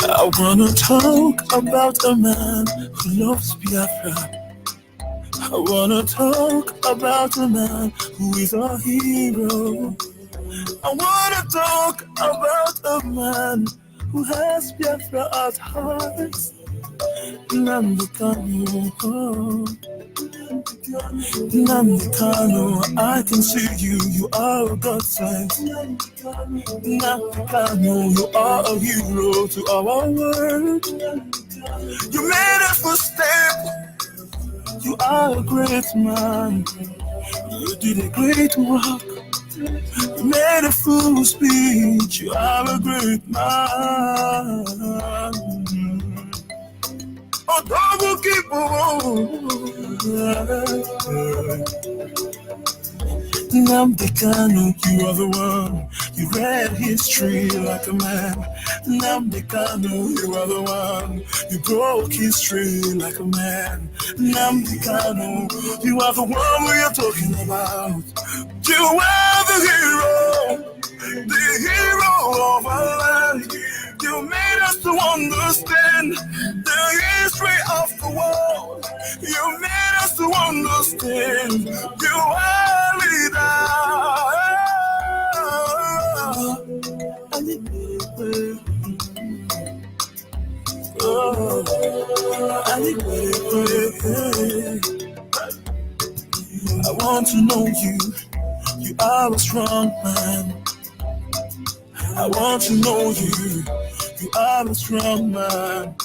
I wanna talk about a man who loves Biafra. I wanna talk about a man who is a hero. I wanna talk about a man who has Biafra at heart. Nnamdi Kanu, Nnamdi Kanu, I can see you, you are a godsend. Nnamdi Kanu, you are a hero to our world. You made a footstep, you are a great man. You did a great work. You made a fool's speech. You are a great man. Oh, double keep Namdekanu, you are the one. You read history like a man. Namdekanu, you are the one. You broke history like a man. Namdekanu, you are the one we are talking about. You are the hero of our land. You made us to understand the history of the world. You made us to understand you are leader. I want to know you. You are a strong man. I want to know you. You are a strong man.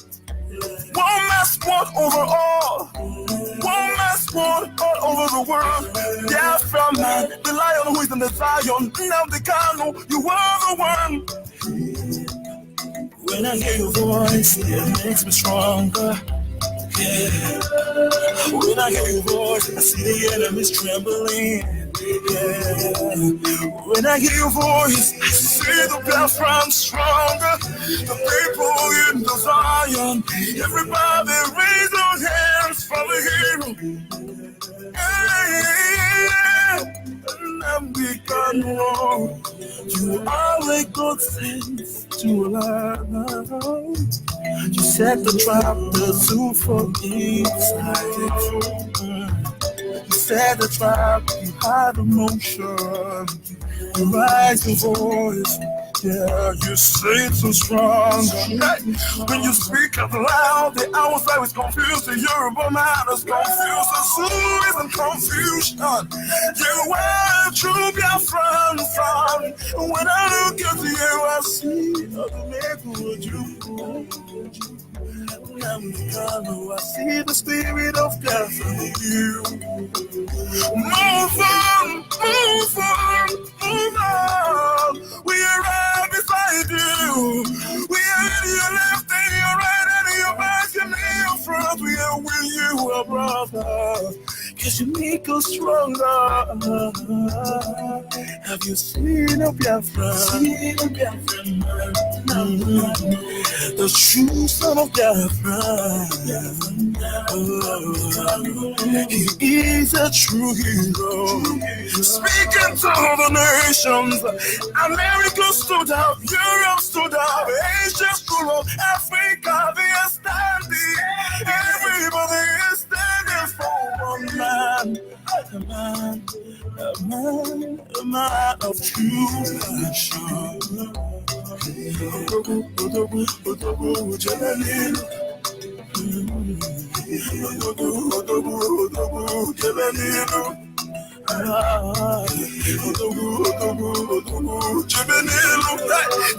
One man sport over all. One man sport all over the world. Biafra man, the lion who is in the Zion. Nnamdi Kanu, you are the one. When I hear your voice, it makes me stronger. Yeah. When I hear your voice, I see the enemies trembling. Yeah. When I hear your voice, I see the Biafran stronger. The people in the Zion, everybody raise your hands for the hero. Yeah. Nnamdi Kanu, you are a good sense to allow. You set the trap, the zoo for inside it. You set the trap, you had emotion. You rise your voice, yeah, you say it so strong. Hey, when you speak out loud, the outside is confused, the Yoruba man is confused, the zoo is in confusion. You are a true Biafran son. When I look at you, I see other people you. I see the spirit of death in you. Move on, move on, move on. We are right beside you. We are in your left and your right and your back and your front. We are with you, our brother. Cause you make us stronger. Have you seen a Biafra? The true son of Biafra. He is a true hero. Speaking to the nations, America stood up, Europe stood up, Asia stood up, Africa, they are standing. Everybody is standing for one man. A man of true passion.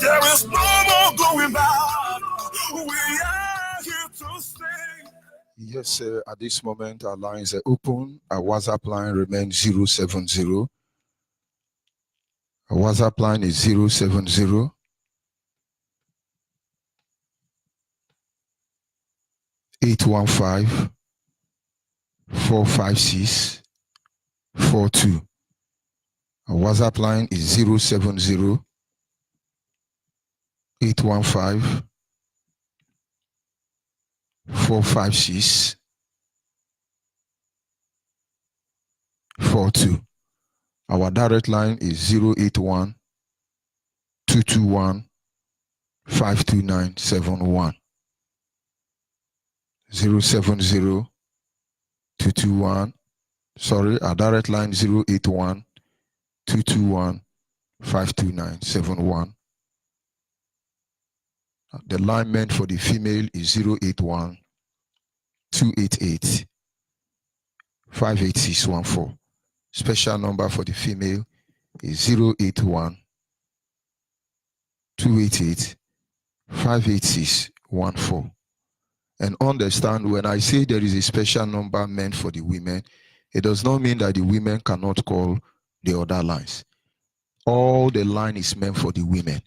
There is no more going back. We are here to stay.
Yes, sir. At this moment, our lines are open. Our WhatsApp line remains 070. Our WhatsApp line is 070 815 456 42. Our WhatsApp line is 070 815 456 42. Our direct line is 081 221 52971. 070 221. Sorry, our direct line 081 221 52971. The line meant for the female is 081 288 58614. Special number for the female is 081 288 58614. And understand, when I say there is a special number meant for the women, it does not mean that the women cannot call the other lines. All the line is meant for the women.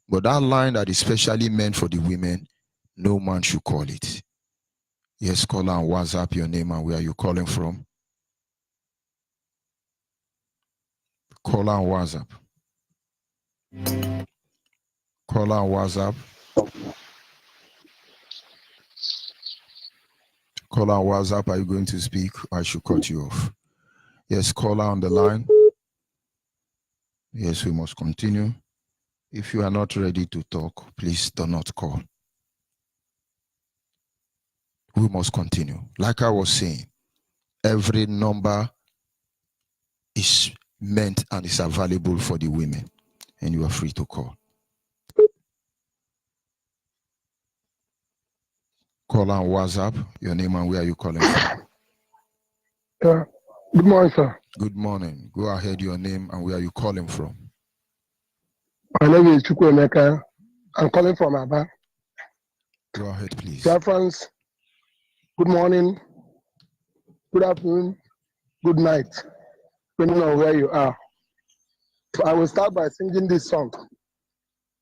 But that line that is specially meant for the women, no man should call it. Yes, caller on WhatsApp, your name and where are you calling from? Caller on WhatsApp. Caller on WhatsApp. Caller on WhatsApp, are you going to speak? I should cut you off. Yes, caller on the line. Yes, we must continue. If you are not ready to talk, please do not call. We must continue. Like I was saying, every number is meant and is available for the women, and you are free to call. Call on WhatsApp, your name and where are you calling from?
Good morning, sir.
Good morning. Go ahead, your name and where are you calling from?
My name is Chukwuemeka. I'm calling from Aba.
Go ahead, please.
Dear friends, good morning, good afternoon, good night, depending on where you are. So I will start by singing this song.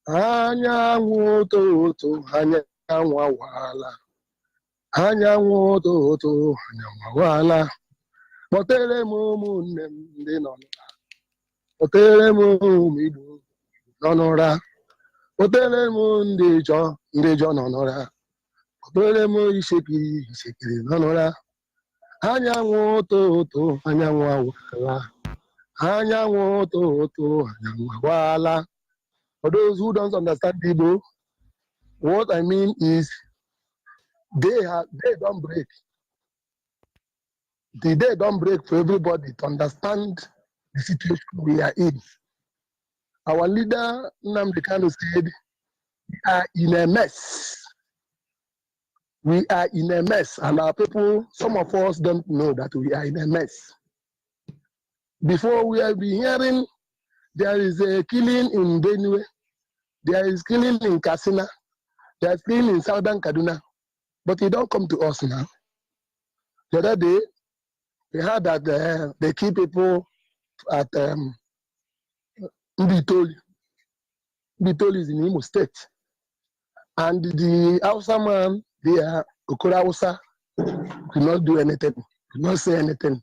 Anyanwụ ụtụtụ, anyanwụ awaala. Anyanwụ ụtụtụ, anyanwụ awaala. Kpọtere m ụmụnne m ndị nọ n'ụra. Kpọtere m ụmụ Igbo nọ n'ụra. Kpọtere m ndị Ijọ nọ n'ụra. Kpọtere m Ishekiri nọ n'ụra. Anyanwụ ụtụtụ, anyanwụ awaala. Anyanwụ ụtụtụ, anyanwụ awaala. For those who don't understand Igbo, what I mean is they don't break. The day don't break for everybody to understand the situation we are in. Our leader, Nnamdi Kanu, said, we are in a mess. We are in a mess, and our people, some of us don't know that we are in a mess. Before we have been hearing, there is a killing in Benue, there is killing in Katsina, there is killing in Southern Kaduna, but it don't come to us now. The other day, we heard that they kill people at Mbitoli. Mbitoli is in Imo State. And the Hausa man, the Okora Hausa, could not do anything, could not say anything.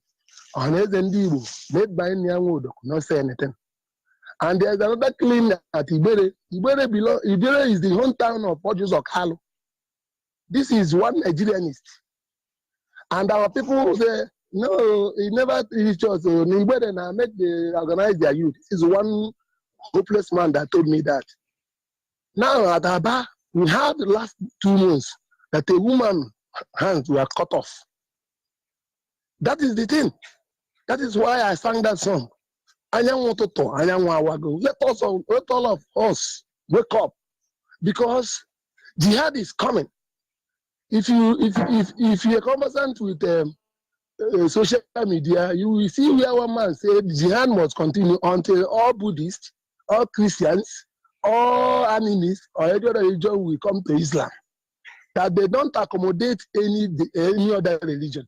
Made by Nyanwodo, could not say anything. And there's another killing at Ibere. Ibere is the hometown of Pojus Okalo. This is one Nigerianist. And our people say, no, he never reached us. Ibere now make they organize their youth. This is one hopeless man that told me that. Now at Aba, we had the last 2 months that a woman's hands were cut off. That is the thing. That is why I sang that song. Let all of us wake up, because jihad is coming. If you're conversant with social media, you will see where one man said jihad must continue until all Buddhists, all Christians, all animists, or any other religion will come to Islam. That they don't accommodate any other religion.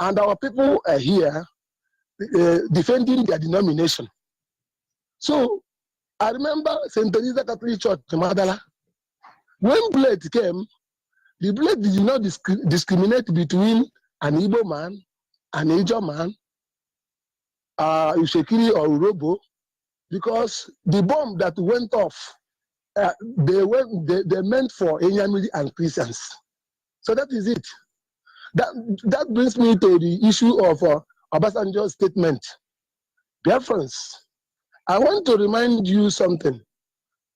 And our people are here defending their denomination. So I remember St. Teresa Catholic Church, Madala. When Blade came, the Blade did not discriminate between an Igbo man, an Ijo man, Ushekiri or Urobo, because the bomb that went off, they meant for Enyamiri and Christians. So that is it. That brings me to the issue of Obasanjo's statement. Dear friends, I want to remind you something.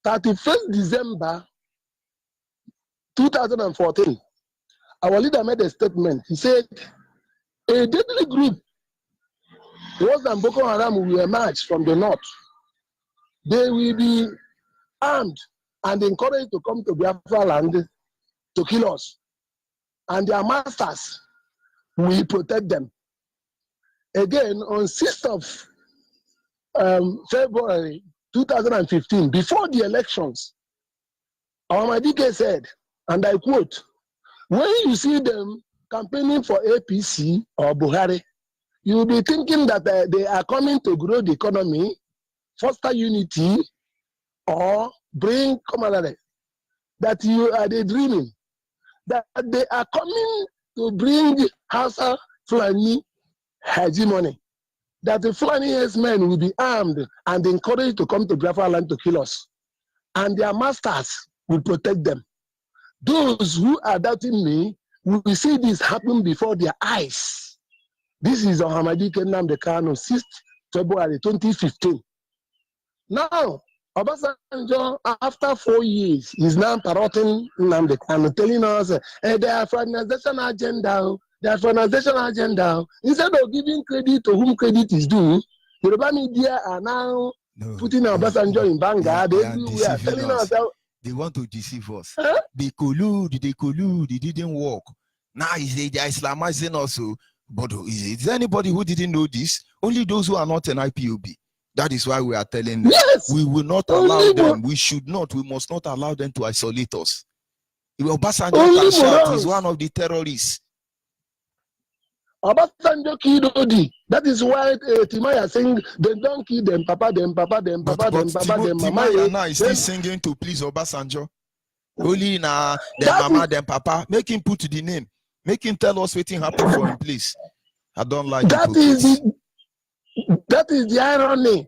31st December 2014, our leader made a statement. He said, a deadly group, worse than Boko Haram, will emerge from the north. They will be armed and encouraged to come to Biafra land to kill us. And their masters will protect them. Again, on 6th of February 2015, before the elections, our DK said, and I quote, when you see them campaigning for APC or Buhari, you will be thinking that they are coming to grow the economy foster unity or bring common that you are daydreaming, that they are coming to bring Hausa Fulani hegemony, that the Fulani men will be armed and encouraged to come to Biafra land to kill us, and their masters will protect them. Those who are doubting me will see this happen before their eyes. This is Ohamadi Nnamdi Kanu, 6th February 2015. Now, Obasanjo, after 4 years, is now parroting Nnamdi Kanu, telling us there are fraternization agenda. There are fraternization agenda. Instead of giving credit to whom credit is due, Yoruba media are now putting Obasanjo in Banga. They are telling us that
they want to deceive us.
Huh?
They collude, it didn't work. Now they are Islamizing also. But is there anybody who didn't know this? Only those who are not an IPOB. That is why we are telling them.
Yes.
We will not allow them. We should not. We must not allow them to isolate us. Obasanjo can shout. He's one of the terrorists.
Obasanjo killed Odi. That is why Timaya saying they don't kill them, Papa, them, Papa, them, Papa, them, Papa, them, Mama.
Timaya now is still singing to please Obasanjo. Only na them, Mama, them, Papa. Make him put the name. Make him tell us what happened for him, please. I don't like
that. That is the irony.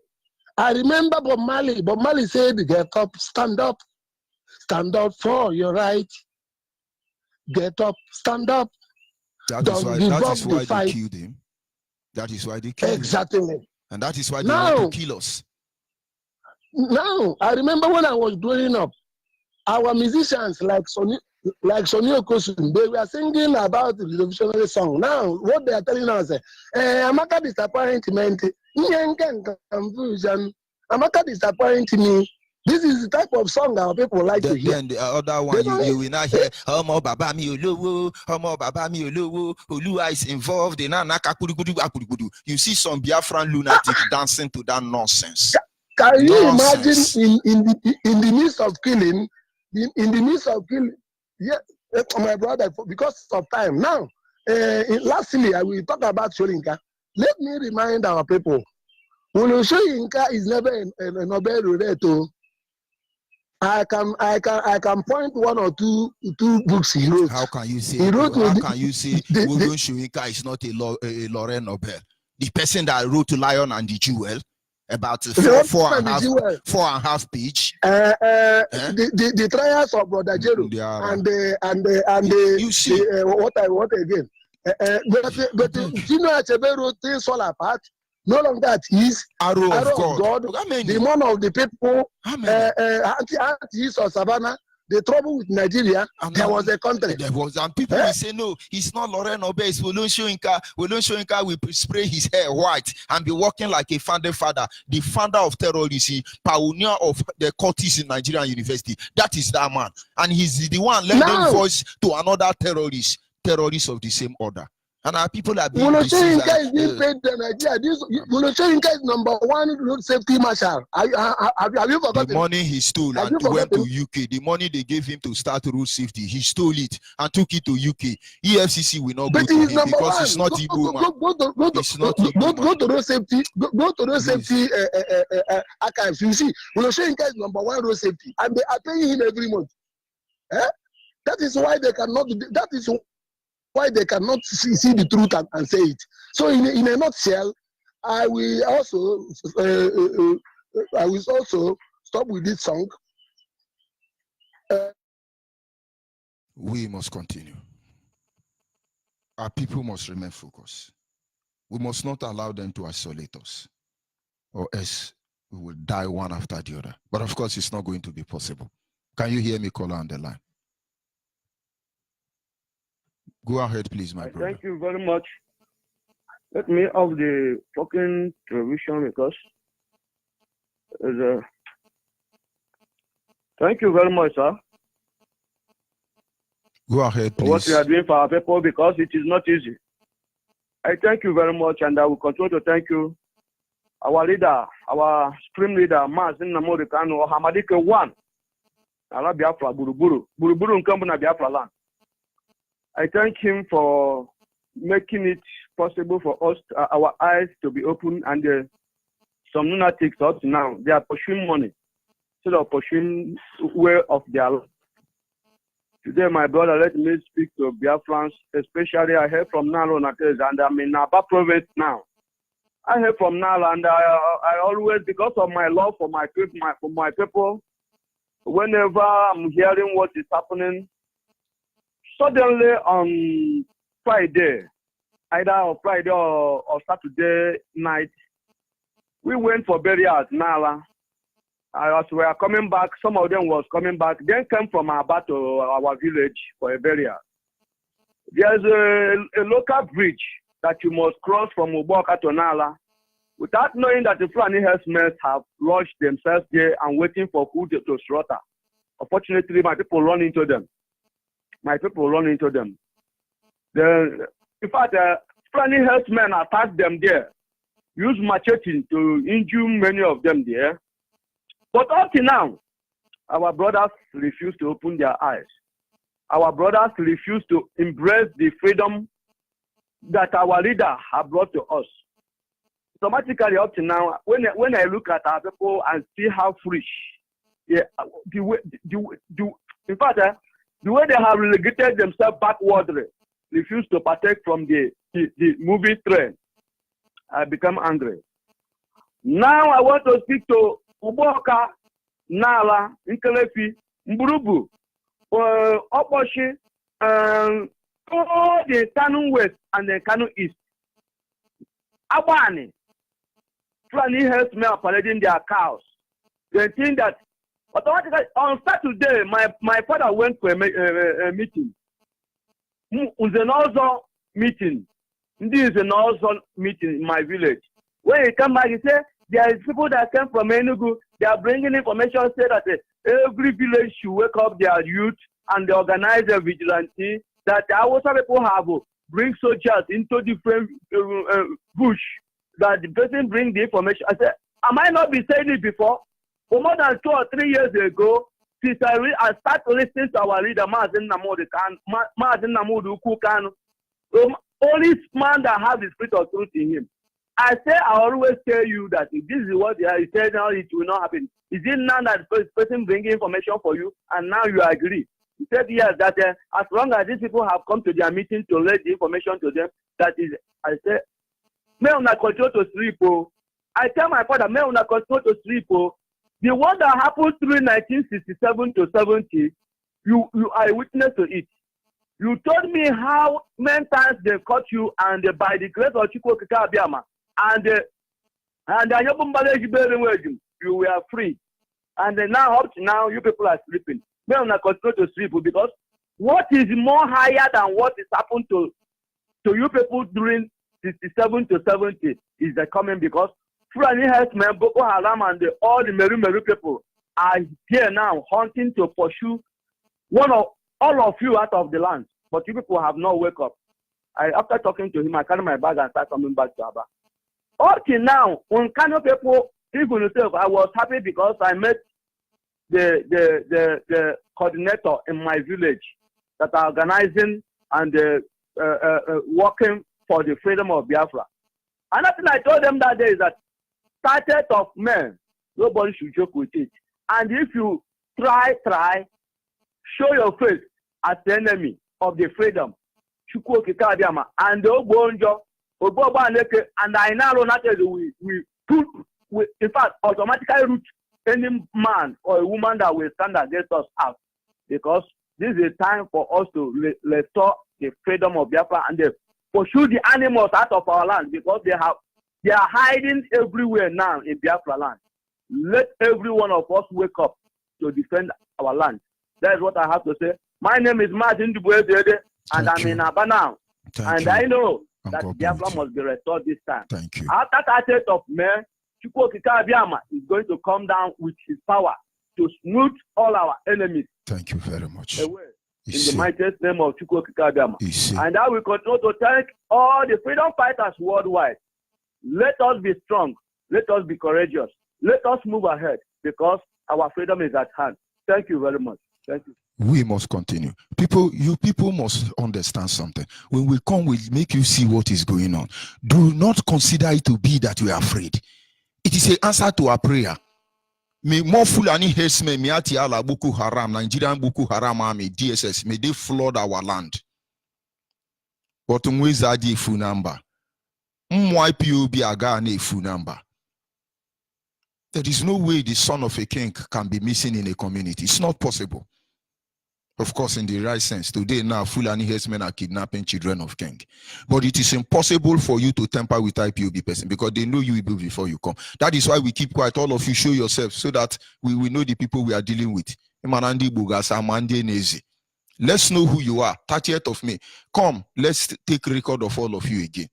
I remember Bob Marley. Bob Marley said, "Get up, stand up for your right. Get up, stand up."
That is why they killed him. That is why they killed him.
Exactly.
And that is why they want to kill us.
Now, I remember when I was growing up, our musicians like Sonny Okosun, they were singing about the revolutionary song. Now, what they are telling us, Amaka disappointment, confusion, Amaka disappoint me. This is the type of song our people like to hear.
Then the other one, you will not hear, Omo Baba mi olowo, Omo Baba mi olowo, Oluwa is involved in Anaka. You see some Biafran lunatic dancing to that nonsense.
Can you imagine in the midst of killing, yeah, my brother, because of time. Now, lastly, I will talk about Sholinka. Let me remind our people, Sholinka is never a Nobel laureate. I can point one or two books he wrote.
How can you say Sholinka is not a Laureate Nobel? The person that wrote Lion and the Jewel, about 4.5 page.
The trials of Brother Jero and
you see
what again? But Tino Achebe wrote things all apart. No longer that is
Arrow of God.
The one of the people, anti-Jesus Savannah. The trouble with Nigeria, there was a country.
There was, and people will say, no, he's not Lauren Obey, it's Wolon Shoyinka will spray his hair white and be walking like a founding father, the founder of terrorism, pioneer of the cultists in Nigerian University. That is that man. And he's the one lending voice to another terrorist of the same order. And our people are being deceived.
Is being paid in Nigeria. Shoyinka is #1 road safety marshal. Have you forgotten?
The money he stole and went to UK. The money they gave him to start road safety, he stole it and took it to UK. EFCC will not go to him because it's not Igbo, man. It's not Igbo,
go to road safety. Go to road safety archives. You see, Shoyinka is #1 road safety, and they are paying him every month. That is why they cannot. That is why they cannot see the truth and say it. So in a nutshell, I will also stop with this song.
We must continue. Our people must remain focused. We must not allow them to isolate us, or else we will die one after the other. But of course, it's not going to be possible. Can you hear me, caller, on the line? Go ahead, please, my brother.
Thank you very much. Let me off the fucking television because thank you very much, sir.
Go ahead, please.
For what you are doing for our people, because it is not easy. I thank you very much, and I will continue to thank you. Our leader, our supreme leader, Mazin Nnamdi Kanu, Hamadike 1. Ala Biafra, Buruburu Nkambu Biafra land. I thank him for making it possible for us, our eyes to be open and some lunatics up to now, they are pursuing money instead of pursuing way of their life. Today, my brother, let me speak to Biafrans, especially I heard from Nalo Nates, and I'm in Aba province now. I heard from Nalo, and I always, because of my love for my people, whenever I'm hearing what is happening, suddenly on Friday, either on Friday or Saturday night, we went for burial at Nala. As we were coming back, some of them was coming back, then came from Aba to our village for a burial. There's a local bridge that you must cross from Uboka to Nala without knowing that the Fulani herdsmen have lodged themselves there and waiting for food to slaughter. Unfortunately, my people run into them. In fact, Fulani herdsmen attacked them there, used machete to injure many of them there. But up to now, our brothers refuse to open their eyes. Our brothers refuse to embrace the freedom that our leader have brought to us. Automatically, up to now, when I look at our people and see how foolish, in fact, the way they have relegated themselves backwardly, refuse to partake from the movie trend, I become angry. Now I want to speak to Uboka, Nala, Nkelefi, Mburubu, Oposhi, all the Kanu West and the Kanu East. Abani, Fulani herdsmen are parading their cows. They think that automatically on Saturday, my father went for a meeting. It was an also meeting. This is an also meeting in my village. When he come back, he said, there is people that came from Enugu, they are bringing information, say that every village should wake up their youth and they organize a vigilante, that the Hausa people have bring soldiers into different bush, that the person bring the information. I said, am I not been saying it before? For more than 2 or 3 years ago, since I started listening to our leader, Mazin Namudu Kukanu, only man that has the spirit of truth in him. I always tell you that if this is what he said, now it will not happen. Is it now that the person bringing information for you and now you agree? He said yes, that as long as these people have come to their meeting to let the information to them, that is, I said, may not continue to sleep. I tell my father, may not continue to sleep. The one that happened through 1967 to 70, you are a witness to it. You told me how many times they caught you, and by the grace of Chukwu Abiyama, and you were free. And now, up to now, you people are sleeping. May not continue to sleep, because what is more higher than what is happened to you people during 67 to 70 is the coming, because Fulani herdsmen, Boko Haram, and all the Meru people are here now hunting to pursue all of you out of the land. But you people have not wake up. After talking to him, I carry my bag and start coming back to Aba. Okay, now, on Kano people, even yourself, I was happy because I met the coordinator in my village that are organizing and working for the freedom of Biafra. Another thing I told them that day is that 30th of May, nobody should joke with it. And if you try, show your face as the enemy of the freedom, and and I now know that we in fact automatically root any man or a woman that will stand against us out, because this is a time for us to restore the freedom of Biafra and pursue the animals out of our land, because they are hiding everywhere now in Biafra land. Let every one of us wake up to defend our land. That is what I have to say. My name is Martin Dubueze, and I'm in Aba now. And I know that Biafra must be restored this time.
Thank you.
After 30th of May, Chukwu Abiyama is going to come down with his power to smooth all our enemies.
Thank you very much.
Away. In the mightiest name of Chukwu Abiyama. And I will continue to thank all the freedom fighters worldwide. Let us be strong. Let us be courageous. Let us move ahead, because our freedom is at hand. Thank you very much. Thank you.
We must continue. You people must understand something. When we come, we'll make you see what is going on. Do not consider it to be that you are afraid. It is an answer to our prayer. May more Fulani herdsmen, Miati ala Boko Haram, Nigerian Boko Haram army, DSS, may they flood our land. But mwezadi fu number. YPOB agane fu number. There is no way the son of a king can be missing in a community. It's not possible. Of course, in the right sense, today now Fulani herdsmen are kidnapping children of king. But it is impossible for you to tamper with IPOB person because they know you will before you come. That is why we keep quiet. All of you show yourself so that we know the people we are dealing with. Let's know who you are. 30th of May. Come, let's take record of all of you again.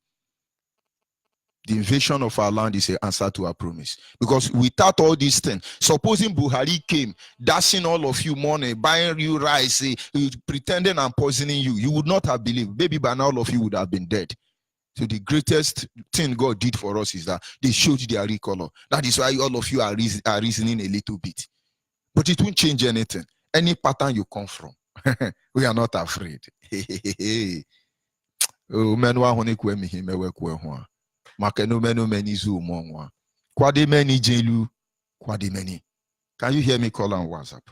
The invasion of our land is an answer to our promise. Because without all these things, supposing Buhari came, dashing all of you money, buying you rice, pretending and poisoning you, you would not have believed. Maybe by now all of you would have been dead. So the greatest thing God did for us is that they showed their real color. That is why all of you are reasoning a little bit. But it won't change anything. Any pattern you come from, we are not afraid. Can you hear me call on WhatsApp?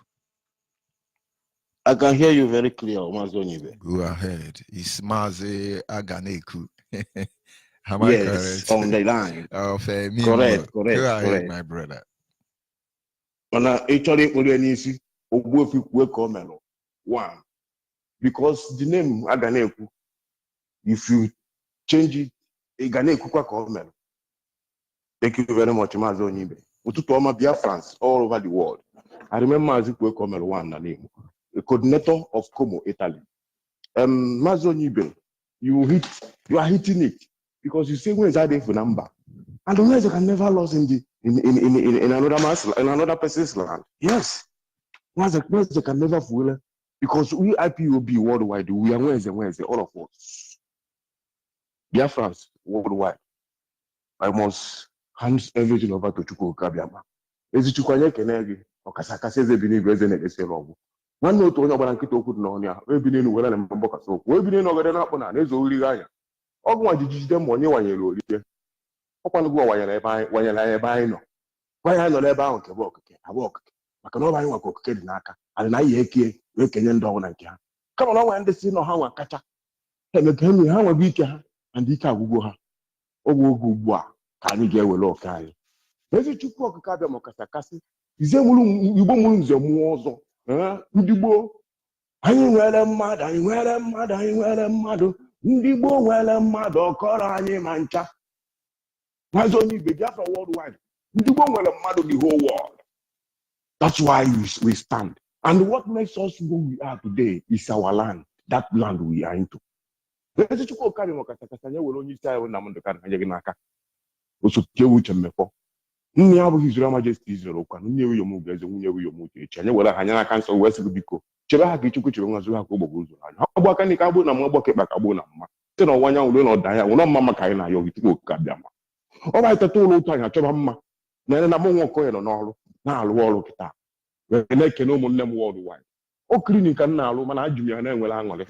I can hear you very clear, Onyibe.
Go ahead. It's Maze Aganeku. Am
I
correct?
On the line.
Correct. Go ahead, my brother.
One, because the name Aganeku, if you change it, Aganeku Komelo. Thank you very much, Mazo Onyibe. Ututoma Biafrans all over the world. I remember Azikwe Komelo one name, the coordinator of Como, Italy. Mazo Onyibe, you are hitting it because you say when is that for number, and the ones you can never lose in another person's land. Yes, ones you can never fool because we IPOB worldwide. We are Wednesday, all of us. Biafrans worldwide. I must hand everything over to Chukwu Kabiama. Ezi Chukwanye Kenegi, or Kasakase Bini Resident Eselobu. One note on about Ankito could know, we've been in well and Mboka so. We've been in over the Napona, and Ezo Ligaya. All one did them one year, Upon go while I buy no. Why I know about a walk. I walk. I can only walk Kednaka, and I yake, we can down and can. Come on, I understand how I catch. And again, how a week and Dika Guguha. Oh, Gugua. Can you get well off? Ezi Chukwu Okikabia Mokasakasi, Izemulu Ibomunze Muozo, Ndibo, anyị nwere mmadụ, Ndibo nwere mmadụ, ọkọrọ anyị ma ncha. Maazị Onyibe, Biafra worldwide, Ndibo nwere mmadụ the whole world. That's why we stand. And what makes us who we are today is our land, that land we are into. Ezi Chukwu Okikabia Mokasakasi, anyị were onye isi anyị na mmadụ ka anyị gị n'aka. Osote uche mmekọ. Nne ya abụghị Israel Majesty Israel ụka na nyewe yomu ga-eze nwunye yomu echi anyị were hanya n'aka nsọ wee sị biko chebe ha ka Chukwu chebe nwa zuru ha ka ụgbọgụ ụzọ anya ha gbaka ndị ka gboo na mma gbọka ịkpa ka gboo na mma site na ọnwa anyanwụ ruo na ọda ya nwụrọ mma maka anyị na-ayọ gị tupu okike abịa ma ọ bụ anyị teta ụlọ ụtọ anyị achọba mma na na mụ nwa Okoye nọ n'ọrụ na-alụ ọrụ kịta wee na-ekene ụmụnne m worldwide o klinik ka m na-alụ mana ajụ m ya na-enwere aṅụrị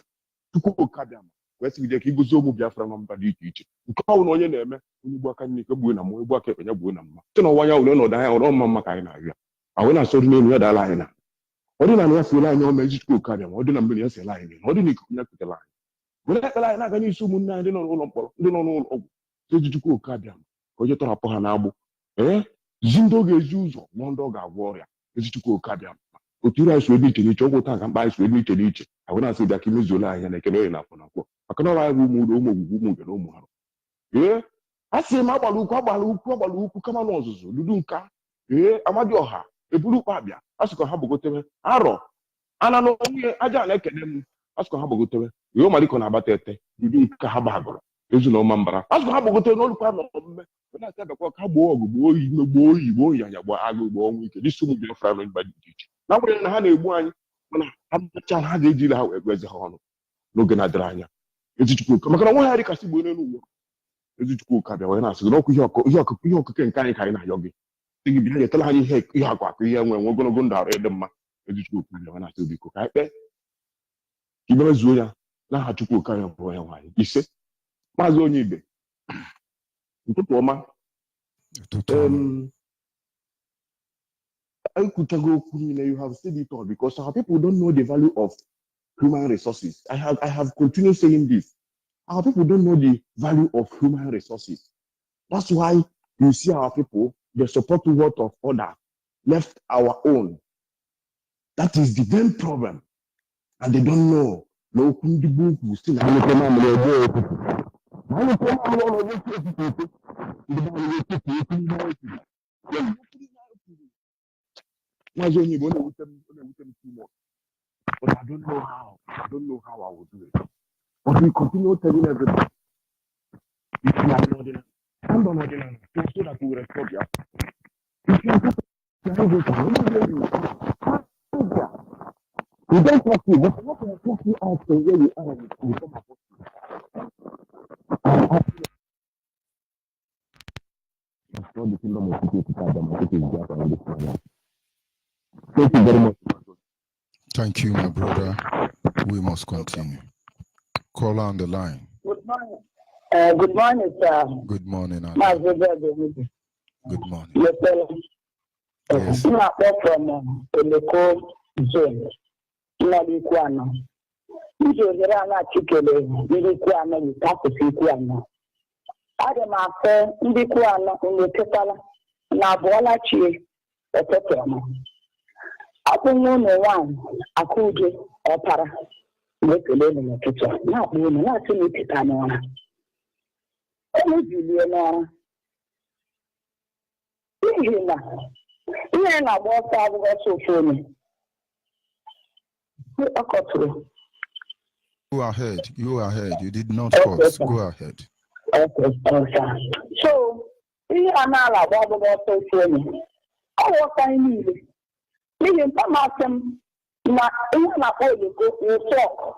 tupu okike abịa ma wee sị gị ka igozi ụmụ Biafra na mba dị iche iche nke ọ na onye na-eme onye gbu aka n'ike gbuo na mma egbu aka ekpenye gbuo na mma site na ọnwa anyanwụ na ọda ya ụrọ mma maka anyị na-arịa ahụ na-asọ dị n'elu ya dala anyị na ọ dị na ya fiela anyị ọma eji Chukwu Okikabia ma ọ dị na mmiri ya sela anyị na ọ dị na ikuku ya kutere anyị were ekpere anyị na-aga n'isi ụmụnne anyị ndị nọ n'ụlọ mkpọrọ ndị nọ n'ụlọ ọgwụ eji Chukwu Okikabia ka o je tọrapụ ha n'agbụ zi ndị ọ ga-ezi ụzọ nọ ndị ọ ga-agwọ ọrịa eji Chukwu Okikabia otu ire anyị so dị iche n'iche ọgwụ taa ka mkpa anyị so dị iche n'iche ahụ na-asị bịa ka imezuola anyị na ekele onye na-akwụ na-akwụ maka na ọrụ anyị bụ ụmụ ogwugwu ụmụ na ụmụ ha a sị m agbara ukwu kama n'ọzụzụ dudu nka Amadioha eburu ukpe abịa asụkọ ha gbogotere arọ ana na onye aja na-ekele m asụkọ ha gbogotere maliko na-agbata ete dudu nka ha gbagọrọ ezu na ọma mbara asụkọ ha gbogotere n'olukwa nọ omume na-asa bakwa ka gboo ọgụ gboo oyi gboo oyi gboo yanya gboo agụ gboo ọnwụ ike dịsi ụmụ Biafra nọ mba dị iche iche na nwere na ha na-egbu anyị mana ha macha ha ga-ejiri ha wee gweze ha ọnụ n'oge na-adịrị anya ezi Chukwu maka na nwa ha dịkasị gboo n'elu ụwa ezi Chukwu Okikabia wee na-asị gị n'ọkụ ihe okike nke anyị ka anyị na-ayọ gị sị gị bịa nyetara anyị ihe akụ ihe nwe ogologo ndụ arụ ịdị mma ezi Chukwu Okikabia wee na-asị biko ka anyị kpee ka ibe mezuo ya n'aha Chukwu Okikabia bụ onye nwaanyị ise Maazị Onyibe ụtụtụ ọma You have said it all because our people don't know the value of human resources. I have continued saying this. Our people don't know the value of human resources. That's why you see our people, they support the word of order, left our own. That is the main problem. And they don't know. But I don't know how. I don't know how I will do it. But we continue telling everybody, if you are not ordinary, stand on ordinary, so that we will respect you. If you are we don't trust you, but what will trust you out from where you are and we come up with the kingdom of people to this. Thank you very much.
Thank you, my brother. We must continue. Caller on the line.
Good morning. Good morning, sir.
Good morning, Adam. Good morning. Yes.
I'm from Eleko Zone. Ikwana. Ije na chikele ndị Ikwana yi asụsụ Ikwana. Adị m afọ ndị Ikwana na-eketala na abụọla chie ọtụtụ ọma. Akwụnye ụmụ nwaanyị akụje ọpara na-ekele n'ụtụtụ na-akpọ ụmụ na-atụ n'etita n'ụra. Ụmụ bilie n'ọrụ. N'ihi na ihe na-agba ọsọ abụghị ọsọ ofu onye.
Go ahead. You did not pause. Go ahead.
Okay. So, ihe a na-ala agba abụghị ọsọ ofu onye. Ọ ghọta ihe niile. N'ihi mkpamasị m na ihe na-akpọ oloko ụsọ ọkụ.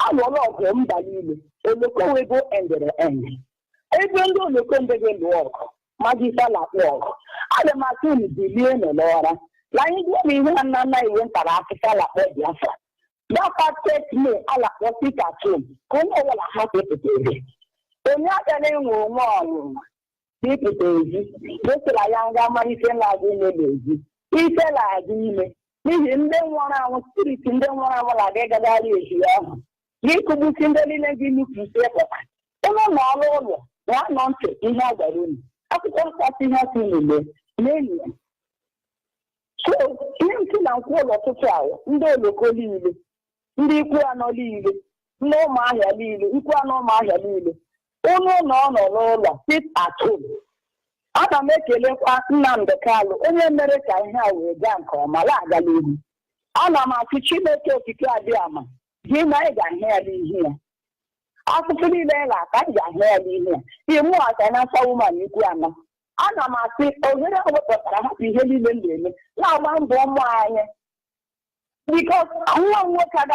Alụọla ọgụ mba niile. Oloko wego endere end. Ebe ndị oloko ndege lụọ ọgụ. Magisa lakpọ ọgụ. Adị m asị unu bilie n'ụlọọra. Na anyị gwa m ihe nna iwe ntara akụkọ lakpọ Biafra. That takes me ala sit at home. Come over la happy to be. Onye akene nwe onwe ọnwụ. Dipụta ezi. Dịtụla ya nga amalite na-agụ ime n'ezi. Ike na-agụ ime. N'ihi ndị nwụrụ anwụ spiriti ndị nwụrụ anwụ na-aga gagharị ezi ahụ. N'ịkụgbusi ndị niile gị nnukwu isi pụta. Ụlọ na ọrụ ụlọ na-anọ ntị ihe ọ gwara unu. Akwụkwọ nsọ ihe si n'ule n'enyi ya. So ihe ntị na nkwụ ụlọ ọtụtụ ahụ ndị oloko niile. Ndị ikwu anọ niile, ndị ụmụahịa niile, ikwu anọ ụmụahịa niile, ụlọ nọ n'ụlọ sit at home. Ana m ekelekwa Nnamdi Kalụ onye mere ka ihe a wee gaa nke ọma na-aga n'ihu. Ana m asị Chineke okike Abịama gị na ị ga-ahụ ya n'ihu ya. Asụsụ niile na-aka ị ga-ahụ ya n'ihu ya. Imu aka na asa woman ikwu anọ. Ana m asị ohere wepụtara hapụ ihe niile m ga-eme na-agba mbọ ụmụ anyị. Because one work at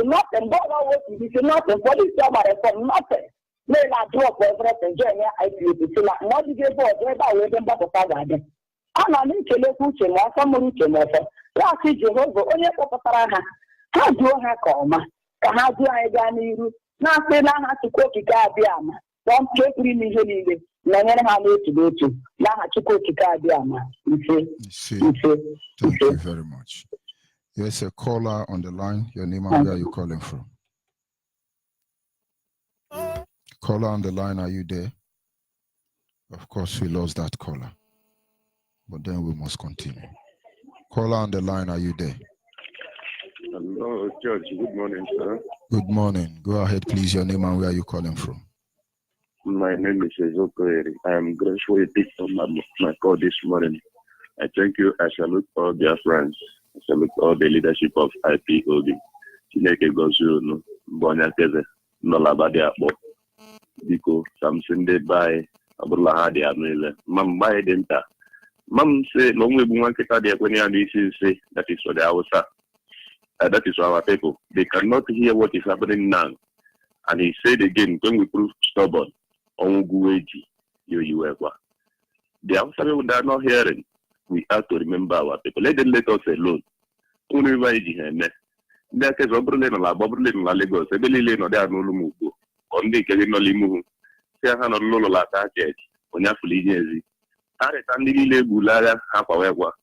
nothing, but one work is nothing, police from nothing. May not drop everything, Jenya, I feel to like not to give up, whether we back of Father. I'm not in Kelekuche, or some Ruche, last Jehovah, only for Paraha. How do I come? How do I get now say I have to cook Gabiama. Don't take me here. Nanyere ha na-etu n'otu na ha chukwu okike Abịama.
Thank you very much. There's a caller on the line. Your name and where are you calling from? Caller on the line, are you there? Of course, we lost that caller. But then we must continue. Caller on the line, are you there?
Hello, George. Good morning, sir.
Good morning. Go ahead, please. Your name and where are you calling from?
My name is Ezokoeri. I am grateful for my call this morning. I thank you. I salute all their friends. I salute all the leadership of IPOB. Chineke gozie unu mgbe onye akeze nọlaba dị akpọ. Biko, Samson dị baị, ọbụla ha dị anụ ile. Mam baị dị nta. Mam say, na onwe bụ nwa nkịta dị ekwenye ya n'isi nsi, that is for the Hausa. That is for our people. They cannot hear what is happening now. And he said again, when we prove stubborn, the Hausa people that are not hearing, we have to remember our people. Let them let us alone. arịta ndị niile gbulagha akwawekwa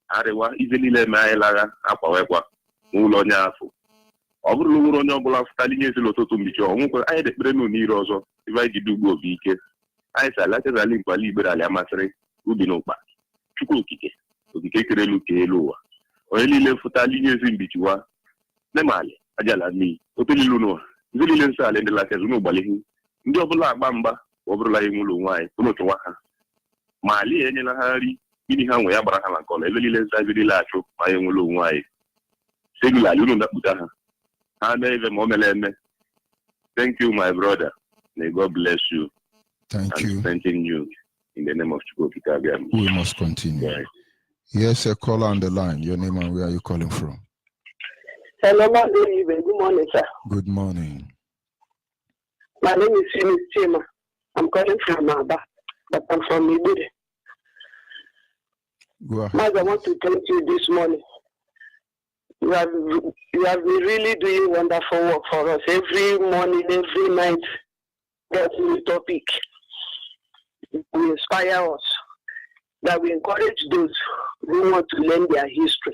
arịwa ize niile mee anyị lagha akwawekwa n'ụlọ onye afọ ọ bụrụ na nwere onye ọbụla fụtara ihe ezi n'ụtụtụ mbichi ọnwụkwa anyị dekpere n'ire ọzọ ebe anyị jide ugbo obi ike anyị si alachezali nkwali igbere ala amasịrị ubi na ụkpa chukwu okike kere elu ka elu ụwa onye niile fụtala ihe ezi mbichiwa nemali ajala mmiri otu niile n'ụwa ndị niile nsọ ala ndị lachezi n'ụgbalihu ndị ọbụla agba mgba ọ bụrụla ihe nwụlọ nwaanyị ụlọchụwa ha ma ali enyela ha nri ili ha nwe ya gbara ha na nkọla ebe niile nsọ ebirila achụ ma ihe nwụlọ nwaanyị segulali unu ndakputa ha ha mee ebe ma o mere eme. Thank you, my brother. May God bless you.
Thank you.
Strengthen you in the name of Chukwuka.
We must continue. Right. Yes, a caller on the line. Your name and where are you calling from?
Hello, Onyibe. Good morning, sir.
Good morning.
My name is Chima. I'm calling from Aba, but I'm from Onyibe.
Go ahead.
I want to thank you this morning. You have been really doing wonderful work for us every morning, every night. That's the topic. We inspire us, that we encourage those who want to learn their history.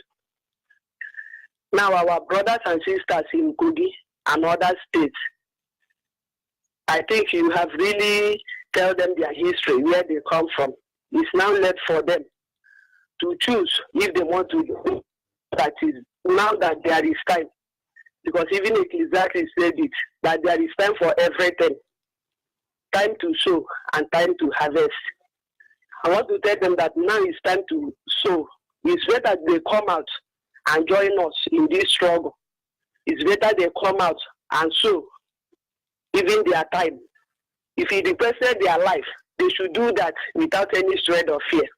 Now, our brothers and sisters in Kogi and other states, I think you have really tell them their history, where they come from. It's now left for them to choose if they want to do that. Is now that there is time, because even Ecclesiastes said it, that there is time for everything. Time to sow and time to harvest. I want to tell them that now it's time to sow. It's better they come out and join us in this struggle. It's better they come out and sow, even their time. If it requested their life, they should do that without any dread or fear.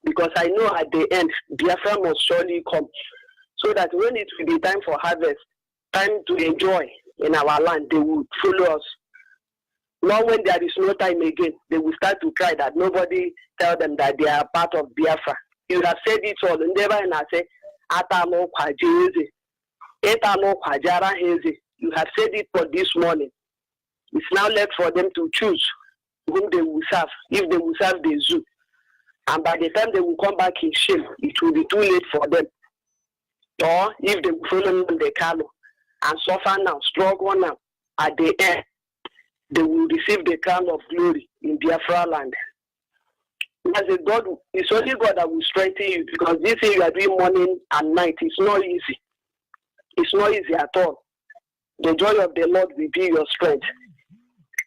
Because I know at the end, Biafra must surely come. So that when it will be time for harvest, time to enjoy in our land, they will follow us. Now when there is no time again, they will start to cry that nobody tell them that they are part of Biafra. You have said it all. Never I say, you have said it for this morning. It's now left for them to choose whom they will serve. If they will serve the zoo, and by the time they will come back in shame, it will be too late for them. Or if they will follow the Kano and suffer now, struggle now, at the end, they will receive the crown of glory in Biafra land. As a God, it's only God that will strengthen you, because this thing you are doing morning and night, it's not easy. It's not easy at all. The joy of the Lord will be your strength.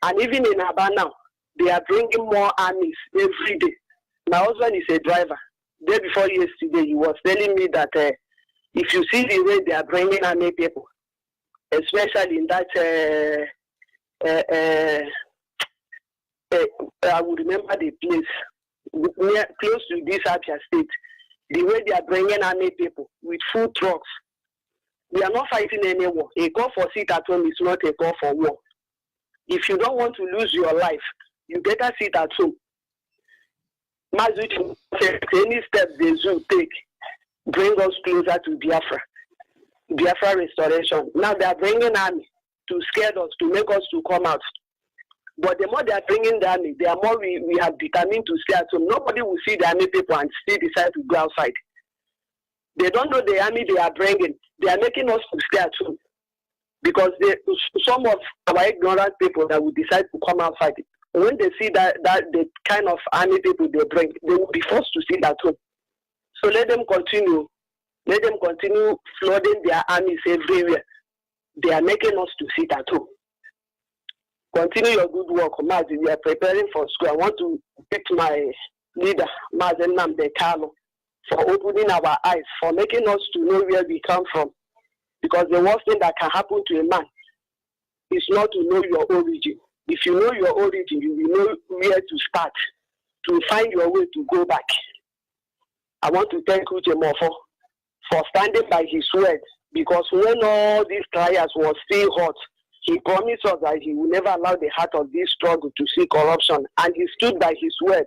And even in Aba now, they are bringing more armies every day. My husband is a driver. Day before yesterday, he was telling me that if you see the way they are bringing army people, especially in that, I would remember the place, close to this Abia state, the way they are bringing army people with food trucks. We are not fighting any war. A call for sit at home is not a call for war. If you don't want to lose your life, you better sit at home. Any step the zoo take bring us closer to Biafra restoration. Now they are bringing army to scare us, to make us to come out. But the more they are bringing the army, the more we have determined to stay at home. Nobody will see the army people and still decide to go outside. They don't know the army they are bringing. They are making us to stay at home. Because some of our ignorant people that will decide to come outside, when they see that the kind of army people they bring, they will be forced to sit at home. So let them continue. Let them continue flooding their armies everywhere. They are making us to sit at home. Continue your good work, Mazi. We are preparing for school. I want to thank my leader, Mazi Nnamdi Kanu, for opening our eyes, for making us to know where we come from. Because the worst thing that can happen to a man is not to know your origin. If you know your origin, you will know where to start, to find your way to go back. I want to thank Uche Mofo for standing by his word, because when all these trials were still hot, he promised us that he will never allow the heart of this struggle to see corruption, and he stood by his word.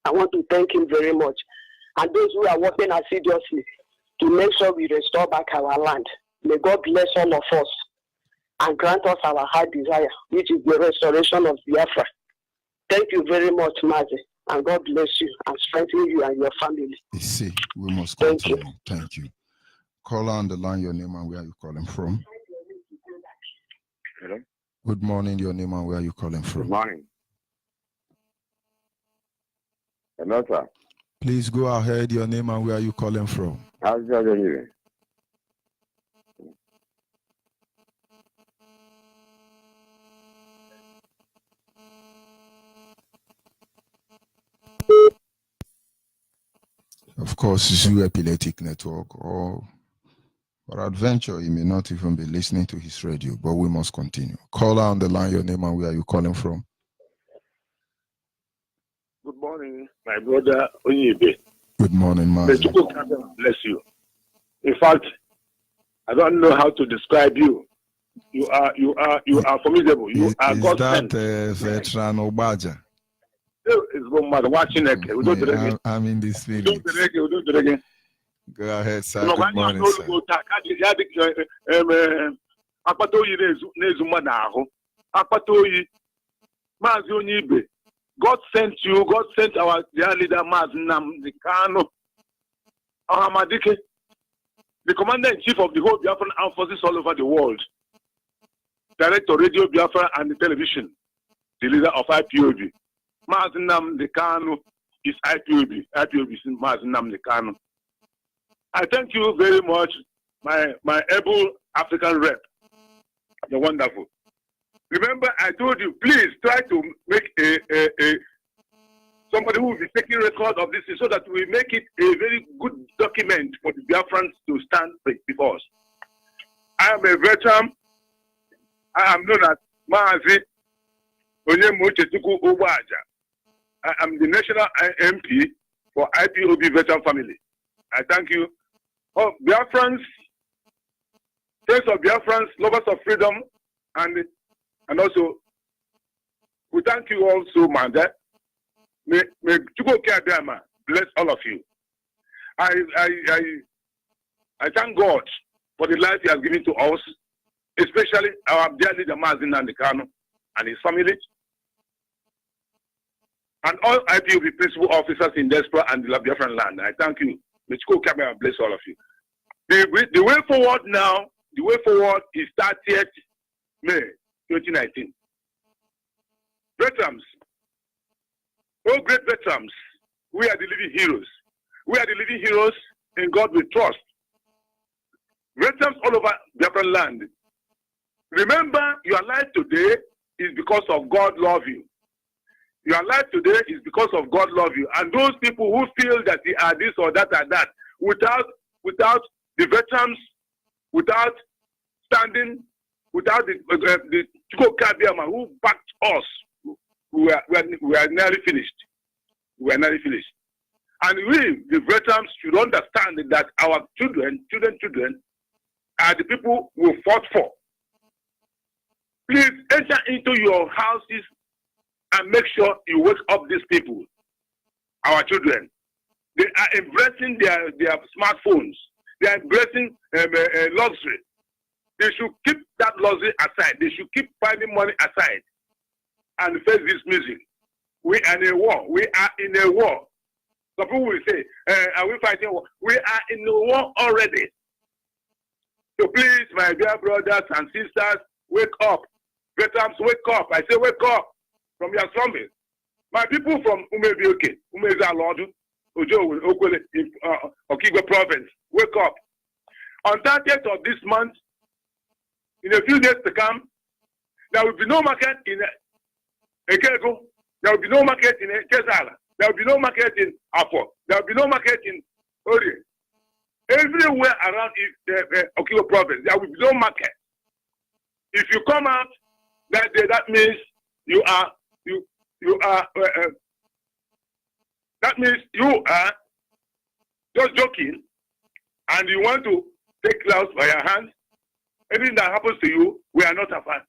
I want to thank him very much. And those who are working assiduously to make sure we restore back our land. May God bless all of us and grant us our heart desire, which is the restoration of Biafra. Thank you very much, Mazi. And God bless you and strengthen you and your family.
You see, we must continue. Thank you. Call on the line, your name and where are you calling from?
Hello.
Good morning, your name and where are you calling from?
Good morning. Hello, sir.
Please go ahead, your name and where are you calling from?
How's your day?
Of course, Zoo Epileptic Network or adventure, he may not even be listening to his radio, but we must continue. Call on the line, your name and where are you calling from?
Good morning, my brother Onyibe.
Good morning,
May
Master.
God bless you. In fact, I don't know how to describe you. You are formidable. You are God sent.
Is that veteran Obaja?
It's one matter watching it.
I'm in the spirit. Go ahead, sir. Good morning, sir.
Mazi Onyibe, God sent you. God sent our dear leader, Mazi Kano, the commander-in-chief of the whole Biafran armed forces all over the world, director Radio Biafra and the television, the leader of IPOB. Mazi Kano is IPOB. IPOB is Mazi Kano. I thank you very much, my able African rep. You're wonderful. Remember, I told you, please try to make somebody who will be taking record of this so that we make it a very good document for the Biafrans to stand before us. I am a veteran. I am known as Mazi Onyibe. I am the national MP for IPOB veteran family. I thank you. Oh, Biafrans, friends of Biafrans, lovers of freedom, and also, we thank you also, Manda. May Chuko Kadama bless all of you. I thank God for the life He has given to us, especially our dear leader Mazin Nandekano and his family, and all IPOB principal officers in diaspora and the Biafran land. I thank you. May Chuko Kadama bless all of you. The way forward now, the way forward is 30th May 2019. Veterans, oh great veterans, we are the living heroes. We are the living heroes in God we trust. Veterans all over Biafran land. Remember, your life today is because of God love you. Your life today is because of God love you. And those people who feel that they are this or that or that, without the veterans, without standing, without the Chuko Kabiama who backed us, we are nearly finished. We are nearly finished. And we, the veterans, should understand that our children are the people we fought for. Please enter into your houses and make sure you wake up these people, our children. They are embracing their smartphones. They are embracing luxury. They should keep that luxury aside. They should keep finding money aside and face this music. We are in a war. We are in a war. Some people will say, are we fighting a war? We are in a war already. So please, my dear brothers and sisters, wake up. Veterans, wake up. I say wake up from your slumbers. My people from Umebioke, Umezalodu, Ojo, Okwele, Okigwe province, wake up. On 30th of this month, in a few days to come, there will be no market in Ekego. There will be no market in Kesala. There will be no market in Afo. There will be no market in Ori. Everywhere around Okigwe province, there will be no market. If you come out that day, that means you are just joking, and you want to take clouds by your hands. Anything that happens to you, we are not a fan.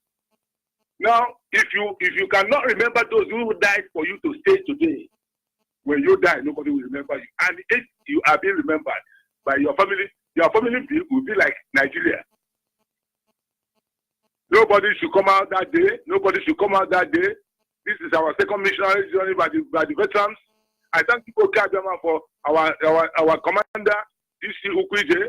Now, if you cannot remember those who died for you to stay today, when you die, nobody will remember you. And if you are being remembered by your family will be like Nigeria. Nobody should come out that day. Nobody should come out that day. This is our second missionary journey by the veterans.
I thank you for our commander, DC Ukwije,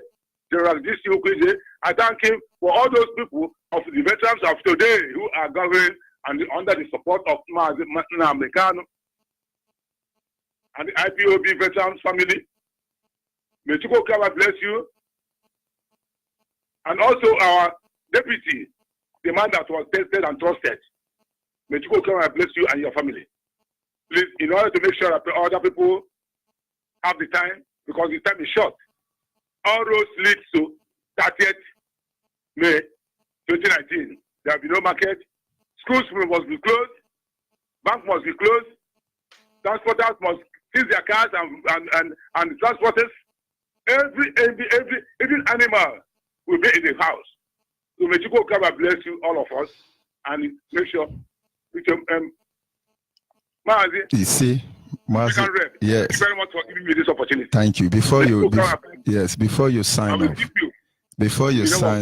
General DC Ukwije. I thank him for all those people of the veterans of today who are governing and under the support of Namekano and the IPOB veterans family. May Chukwuka Okaba bless you. And also our deputy, the man that was tested and trusted. May Chukwuka Okaba bless you and your family. Please, in order to make sure that other people have the time, because the time is short, all roads lead to 30th May 2019. There will be no market. Schools must be closed. Banks must be closed. Transporters must seize their cars and transporters. Every animal will be in the house. So may Chukwuka Okaba bless you, all of us, and make sure.
You see, Mazi, yes.
Thank you very much for giving me this opportunity.
Thank you. Before you sign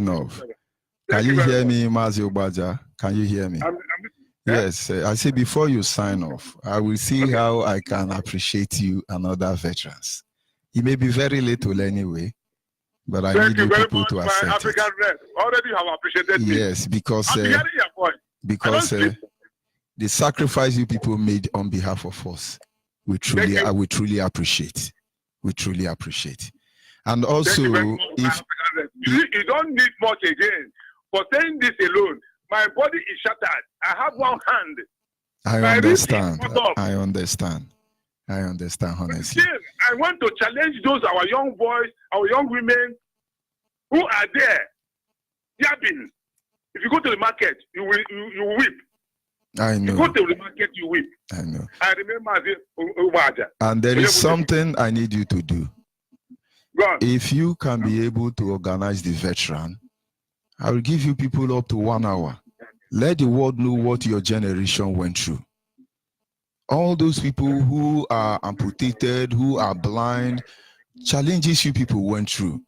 off, can you hear me, Mazi Obaja? Can you hear me? Yes, I say before you sign off, I will see how I can appreciate you and other veterans. It may be very little anyway, but I need you people to accept it.
Already have appreciated me.
Yes, because the sacrifice you people made on behalf of us, we truly appreciate. We truly appreciate. And also, if
you don't need much again for saying this alone, my body is shattered. I have one hand.
I understand. I understand, honestly.
Still, I want to challenge those our young boys, our young women who are there yapping. If you go to the market, you weep.
I know.
You go to the market, you weep.
I know.
I remember.
And there is something I need you to do. If you can be able to organize the veteran, I will give you people up to 1 hour. Let the world know what your generation went through. All those people who are amputated, who are blind, challenges you people went through.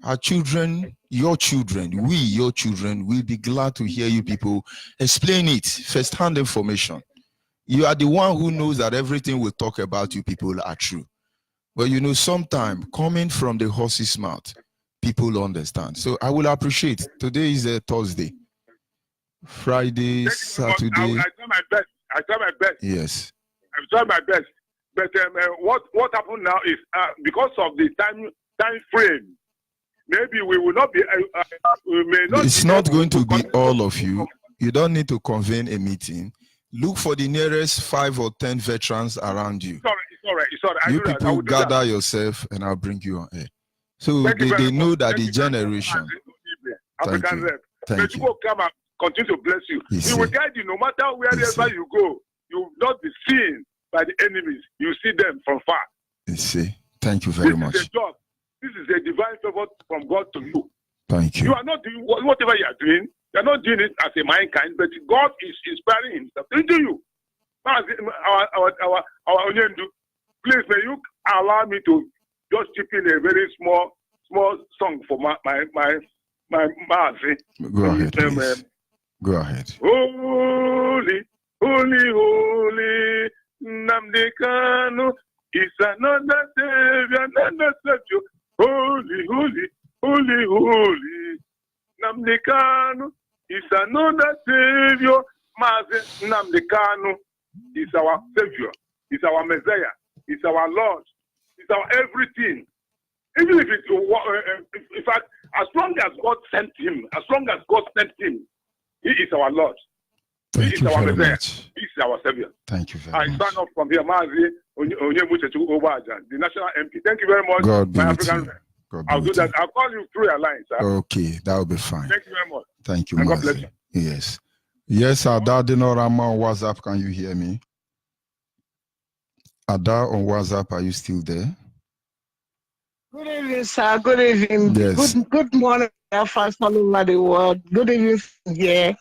Our children, your children, your children, will be glad to hear you people explain it, first-hand information. You are the one who knows that everything we talk about you people are true. But you know, sometimes coming from the horse's mouth, people understand. So I will appreciate. Today is a Thursday. Friday, Saturday.
I try my best.
Yes.
I try my best. But what happened now is because of the time frame, maybe we will not be. We may not.
It's not going to be all of you. You don't need to convene a meeting. Look for the nearest 5 or 10 veterans around you.
It's all right.
You people gather yourself, and I'll bring you on air. So they know that the generation.
African Rep.
Thank you.
Come and continue to bless you. He will guide you no matter wherever you go. You will not be seen by the enemies. You see them from far.
You see. Thank you very much.
This is a job. This is a divine favor from God to you.
Thank you.
You are not doing whatever you are doing. You are not doing it as a mankind, but God is inspiring Himself into you. Our Onyendu, please may you allow me to just chip in a very small song for my Mazi.
Go ahead, please. Go ahead.
Holy, holy, holy, Nnamdi Kanu is another Savior, another Savior. Holy, holy, holy, holy, Nnamdi Kanu is another Savior. Mazi Nnamdi Kanu is our Savior, is our Messiah, is our Lord, is our everything. Even if it's, in fact, as long as God sent him, he is our Lord.
Thank
he
you
is our
very
Messiah.
much.
He is our Savior.
Thank you very
I
much.
stand up from here, Mazi Onyibe, the national MP. Thank you very much.
God be
my
with
African
you.
friend. I'll do that. I'll call you through your line, sir.
Okay, that will be fine.
Thank you very much.
Thank you,
And God bless
Mazi.
you.
Yes. Yes, Ada Dinorama on WhatsApp. Can you hear me? Ada on WhatsApp, are you still there?
Good evening, sir. Good evening.
Yes.
Good morning, fans all over the world. Good evening, yeah.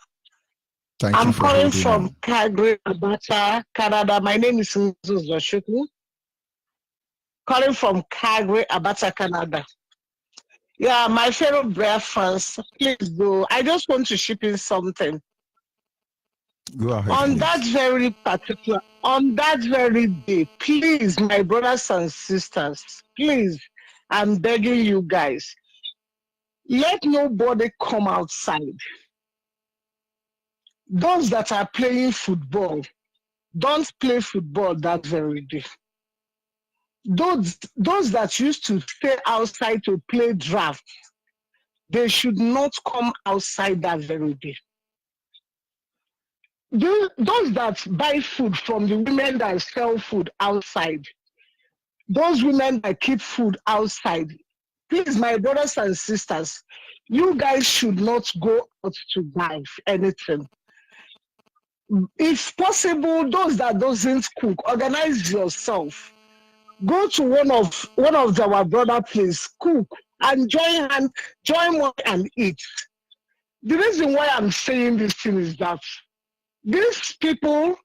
Thank you
I'm
for
calling
holding
from
on.
Calgary, Alberta, Canada. My name is Zoshukwu. Calling from Calgary, Alberta, Canada. Yeah, my fellow Biafrans, please go. I just want to ship in something.
Go ahead,
On
please.
that very day, please, my brothers and sisters, please, I'm begging you guys, let nobody come outside. Those that are playing football, don't play football that very day. Those that used to stay outside to play draft, they should not come outside that very day. Those that buy food from the women that sell food outside, those women that keep food outside, please, my brothers and sisters, you guys should not go out to buy anything. If possible, those that doesn't cook, organize yourself. Go to one of our brother place, cook, and join one and eat. The reason why I'm saying this thing is that these people,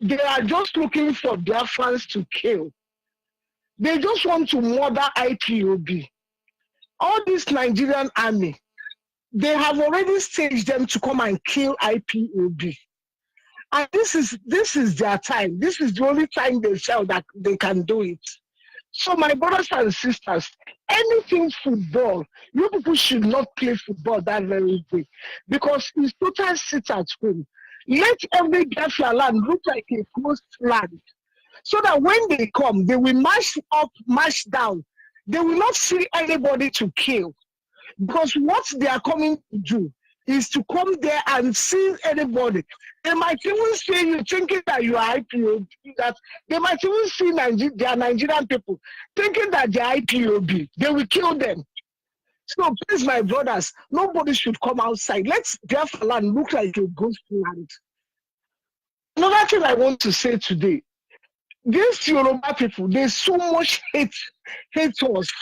they are just looking for Biafrans to kill. They just want to murder IPOB. All this Nigerian army, they have already staged them to come and kill IPOB. And this is their time. This is the only time they feel that they can do it. So my brothers and sisters, anything football, you people should not play football that very day because it's total sit at home. Let every Biafra land look like a closed land so that when they come, they will mash up, mash down. They will not see anybody to kill because what they are coming to do is to come there and see anybody. They might even see you thinking that you are IPOB, that they might even see their Nigerian people thinking that they are IPOB. They will kill them. So please, my brothers, nobody should come outside. Let's Biafra land look like a ghost land. Another thing I want to say today, these Yoruba people, there's so much hate us.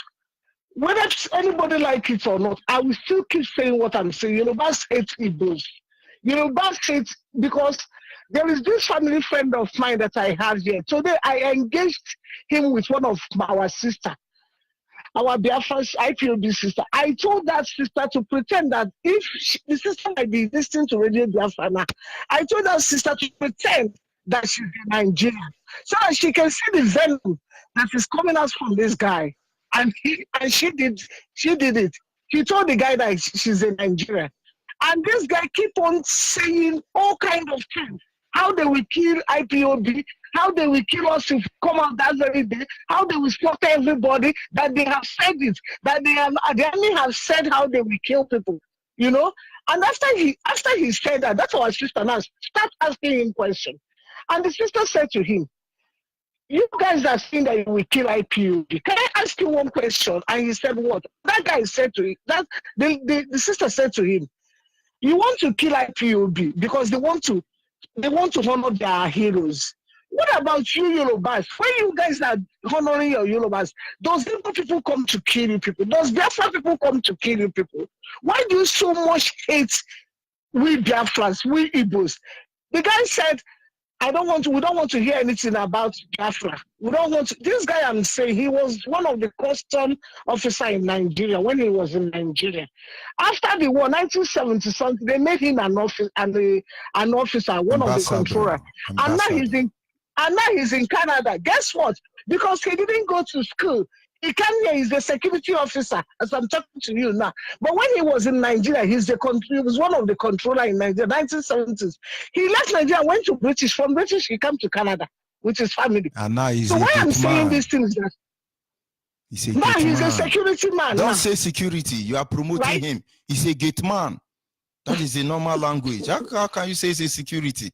Whether anybody like it or not, I will still keep saying what I'm saying. Yorubas hate Igbos. Yorubas hate because there is this family friend of mine that I have here. Today I engaged him with one of our sister, our Biafra's IPOB sister. I told that sister to pretend that if the sister might be listening to Radio Biafra now, I told that sister to pretend that she's in Nigeria so that she can see the venom that is coming out from this guy. And she did it. She told the guy that she's in Nigeria. And this guy keep on saying all kind of things. How they will kill IPOB, how they will kill us if we come out that very day, how they will slaughter everybody, that they have said it, that the army have said how they will kill people, you know? And after he said that, that's our sister now start asking him questions. And the sister said to him, you guys are saying that you will kill IPOB. Can I ask you one question? And he said, what? That guy said to him, the sister said to him, you want to kill IPOB because they want to honor their heroes. What about you Yorubas? When you guys are honoring your Yorubas, does Igbo people come to kill you people? Does Biafra people come to kill you people? Why do you so much hate we Biafrans, we Igbos? The guy said, we don't want to hear anything about Biafra. We don't want to. This guy I'm saying, he was one of the custom officer in Nigeria when he was in Nigeria. After the war, 1970 something, they made him an officer, one of the controller. And now he's in Canada. Guess what? Because he didn't go to school. He came here, he's the security officer, as I'm talking to you now. But when he was in Nigeria, he was one of the controller in Nigeria, 1970s. He left Nigeria, went to British. From British, he came to Canada with his family.
And now he's
so why I'm saying these things that
he's
a security man.
Don't say security. You are promoting him. He's a gate man. That is the normal language. How can you say he's a security?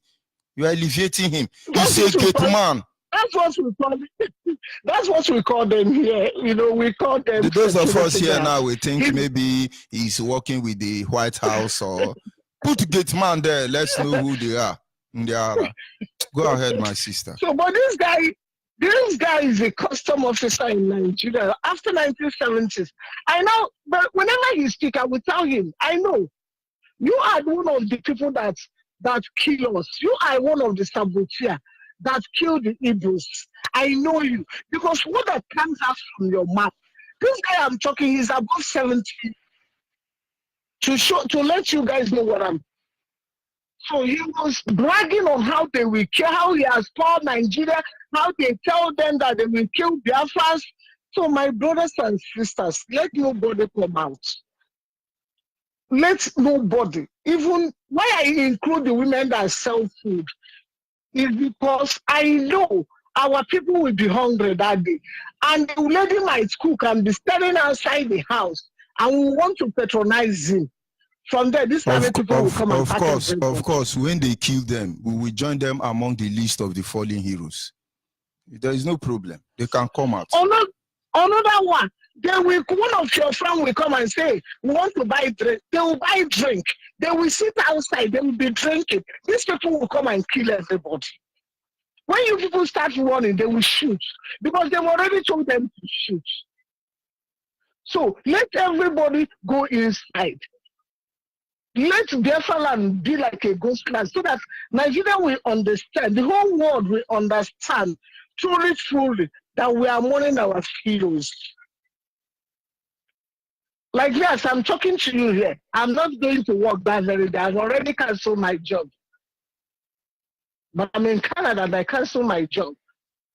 You are elevating him. He's a gate man.
That's what we call them. That's what we call them here. You know, we call them.
Those of us here now, we think maybe he's working with the White House or put gate man there. Let's know who they are. Go ahead, my sister.
So, but this guy is a custom officer in Nigeria after 1970s. I know, but whenever he speaks, I will tell him, I know you are one of the people that kill us. You are one of the saboteurs that killed the Igbos. I know you. Because what that comes out from your mouth, this guy I'm talking, he's above 70. To let you guys know what So he was bragging on how they will kill, how he has told Nigeria, how they tell them that they will kill Biafrans. So my brothers and sisters, let nobody come out. Let nobody, even why I include the women that sell food, is because I know our people will be hungry that day. And the lady might cook and be standing outside the house, and we want to patronize him. From there, these people will come and pack everything.
Of course, when they kill them, we will join them among the list of the fallen heroes. There is no problem. They can come out.
Another one, one of your friends will come and say, we want to buy drink. They will buy drink. They will sit outside. They will be drinking. These people will come and kill everybody. When you people start running, they will shoot because they've already told them to shoot. So let everybody go inside. Let Biafra be like a ghost land so that Nigeria will understand, the whole world will understand truly that we are mourning our heroes. Like yes, I'm talking to you here. I'm not going to work that very day. I've already canceled my job. But I'm in Canada and I cancel my job.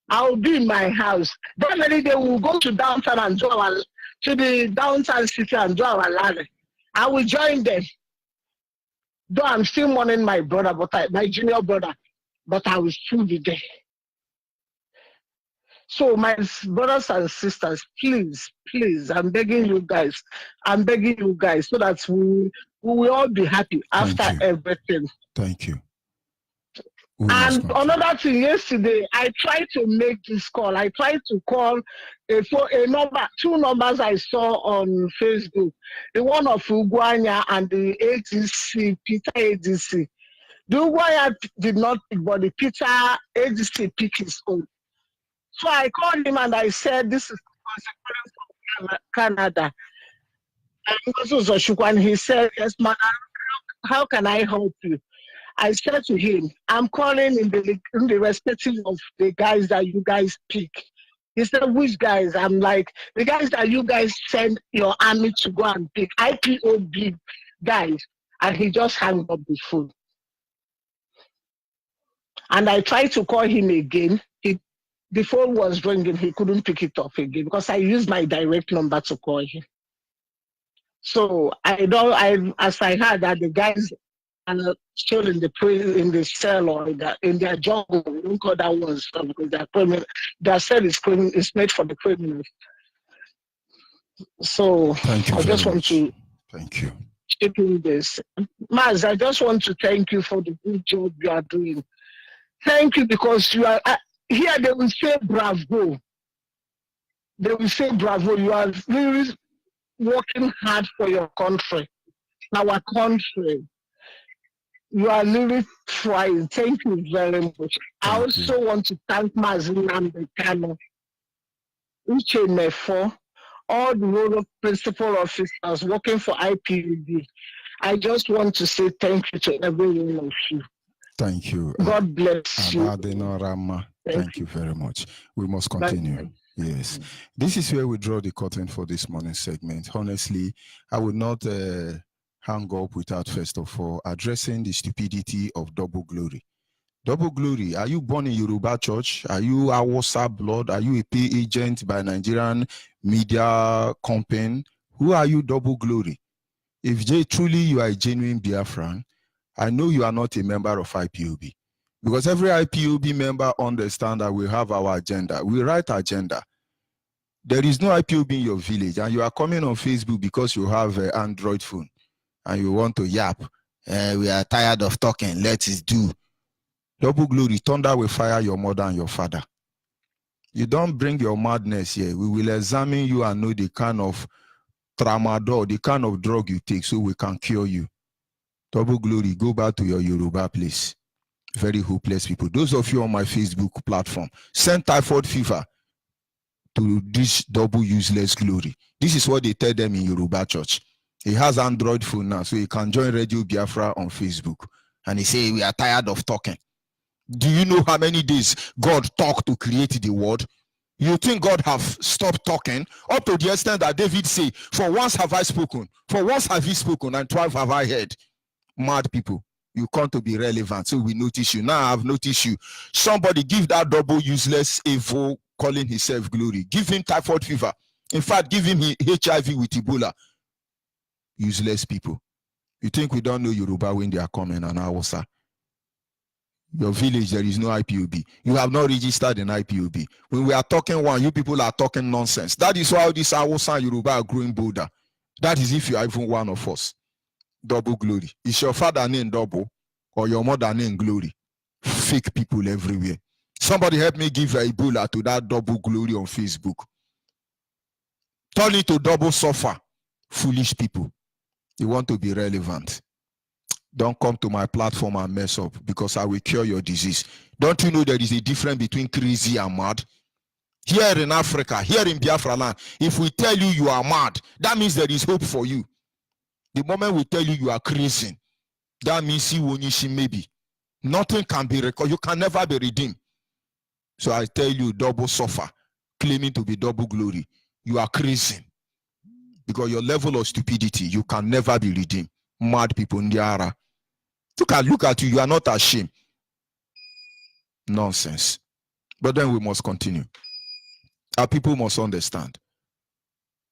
I'll be in my house. That very day we'll go to downtown and to the downtown city and do our rally. I will join them. Though I'm still mourning my brother, my junior brother, but I will still be there. So my brothers and sisters, please, I'm begging you guys, so that we will all be happy after everything.
Thank you.
And another thing, yesterday, I tried to make this call. I tried to call two numbers I saw on Facebook. The one of Ugwanya and the ADC, Peter ADC. The Ugwanya did not pick, but the Peter ADC picked his own. So I called him and I said, this is from Canada. And he said, yes, madam, how can I help you? I said to him, I'm calling in the respective of the guys that you guys pick. He said, which guys? I'm like, the guys that you guys send your army to go and pick, IPOB guys. And he just hung up the phone. And I tried to call him again. The phone was ringing. He couldn't pick it up again because I used my direct number to call him. So as I heard that the guys are still in the cell or in their jungle. We don't call that one stuff because they're criminal. Their cell is made for the criminals. So I just want to chip in this. Maz, I just want to thank you for the good job you are doing. Thank you because you are here. They will say bravo. They will say bravo. You are really working hard for your country, our country. You are really trying. Thank you very much. I also want to thank Mazin Ambekano, Uche Mefo, all the rural principal officers working for IPUB. I just want to say thank you to every one of you.
Thank you.
God bless you.
Thank you very much. We must continue. Yes. This is where we draw the curtain for this morning's segment. Honestly, I would not hang up without first of all addressing the stupidity of double glory. Double glory, are you born in Yoruba church? Are you Awasa blood? Are you a pay agent by Nigerian media company? Who are you, double glory? If truly you are a genuine Biafran, I know you are not a member of IPOB. Because every IPOB member understands that we have our agenda. We write agenda. There is no IPOB in your village, and you are coming on Facebook because you have an Android phone. And you want to yap, we are tired of talking, let us do. Double glory, thunder will fire your mother and your father. You don't bring your madness here. We will examine you and know the kind of tramadol, the kind of drug you take so we can cure you. Double glory, go back to your Yoruba place. Very hopeless people. Those of you on my Facebook platform, send typhoid fever to this double useless glory. This is what they tell them in Yoruba church. He has Android phone now, so he can join Radio Biafra on Facebook. And he say, we are tired of talking. Do you know how many days God talked to create the world? You think God have stopped talking? Up to the extent that David say, for once have I spoken, for once have he spoken, and 12 have I heard. Mad people. You come to be relevant, so we notice you. Now I've noticed you. Somebody give that double useless evil calling himself Glory. Give him typhoid fever. In fact, give him HIV with Ebola. Useless people. You think we don't know Yoruba when they are coming and Hausa? Your village, there is no IPOB. You have not registered in IPOB. When we are talking one, you people are talking nonsense. That is why this Hausa and Yoruba are growing bolder. That is if you are even one of us. Double Glory. Is your father named Double or your mother named Glory? Fake people everywhere. Somebody help me give a Ebola to that Double Glory on Facebook. Turn it to Double Suffer. Foolish people. You want to be relevant. Don't come to my platform and mess up, because I will cure your disease. Don't you know there is a difference between crazy and mad? Here in Africa, here in Biafra land, if we tell you you are mad, that means there is hope for you. The moment we tell you you are crazy, that means you won't maybe. Nothing can be recorded. You can never be redeemed. So I tell you, Double Suffer, claiming to be Double Glory. You are crazy. Because your level of stupidity, you can never be redeemed. Mad people in the ara. Look at you, you are not ashamed. Nonsense. But then we must continue. Our people must understand.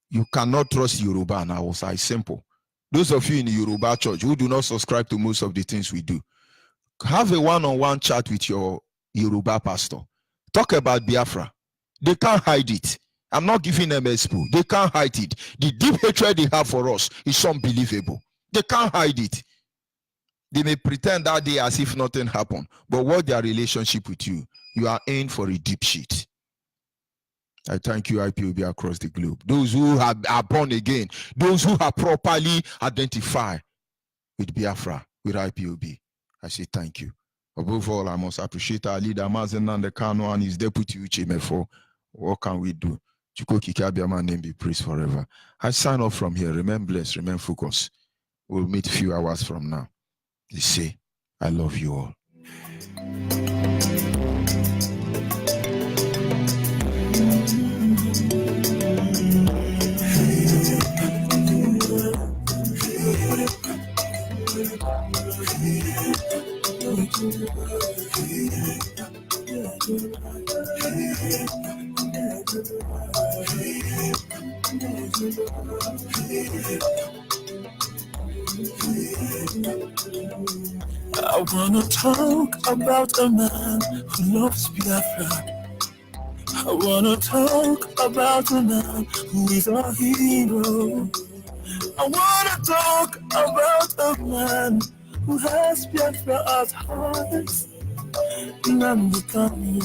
You cannot trust Yoruba and Hausa. It's simple. Those of you in the Yoruba church who do not subscribe to most of the things we do, have a one-on-one chat with your Yoruba pastor. Talk about Biafra. They can't hide it. I'm not giving them expo. They can't hide it. The deep hatred they have for us is unbelievable. They can't hide it. They may pretend that day as if nothing happened, but what their relationship with you, you are in for a deep shit. I thank you, IPOB across the globe. Those who are born again, those who are properly identified with Biafra, with IPOB, I say thank you. Above all, I must appreciate our leader, Mazen Nandekano, and his deputy, Uchemefo. What can we do? Chuko Kikabiaman name be praised forever. I sign off from here. Remain blessed, remain focused. We'll meet a few hours from now. They say, I love you all.
I wanna talk about a man who loves Biafra. I wanna talk about a man who is a hero. I wanna talk about a man who has Biafra at heart. Namdekano,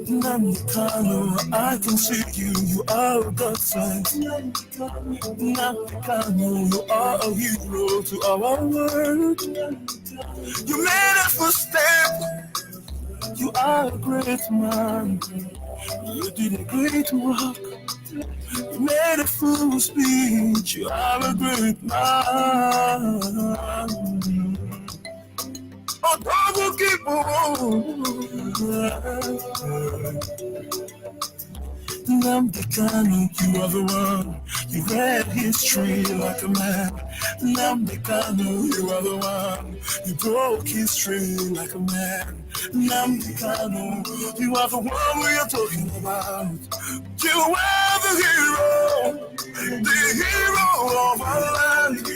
Namdekano, I can see you, you are a godsend. Namdekano, you are a hero to our world. You made a footstep, you are a great man. You did a great work, you made a full speech, you are a great man. Oh, double keep Namdekano, you are the one. You read history like a man. Namdekano, you are the one. You broke history like a man. Namdekano, you are the one we are talking about. You are the hero of our land.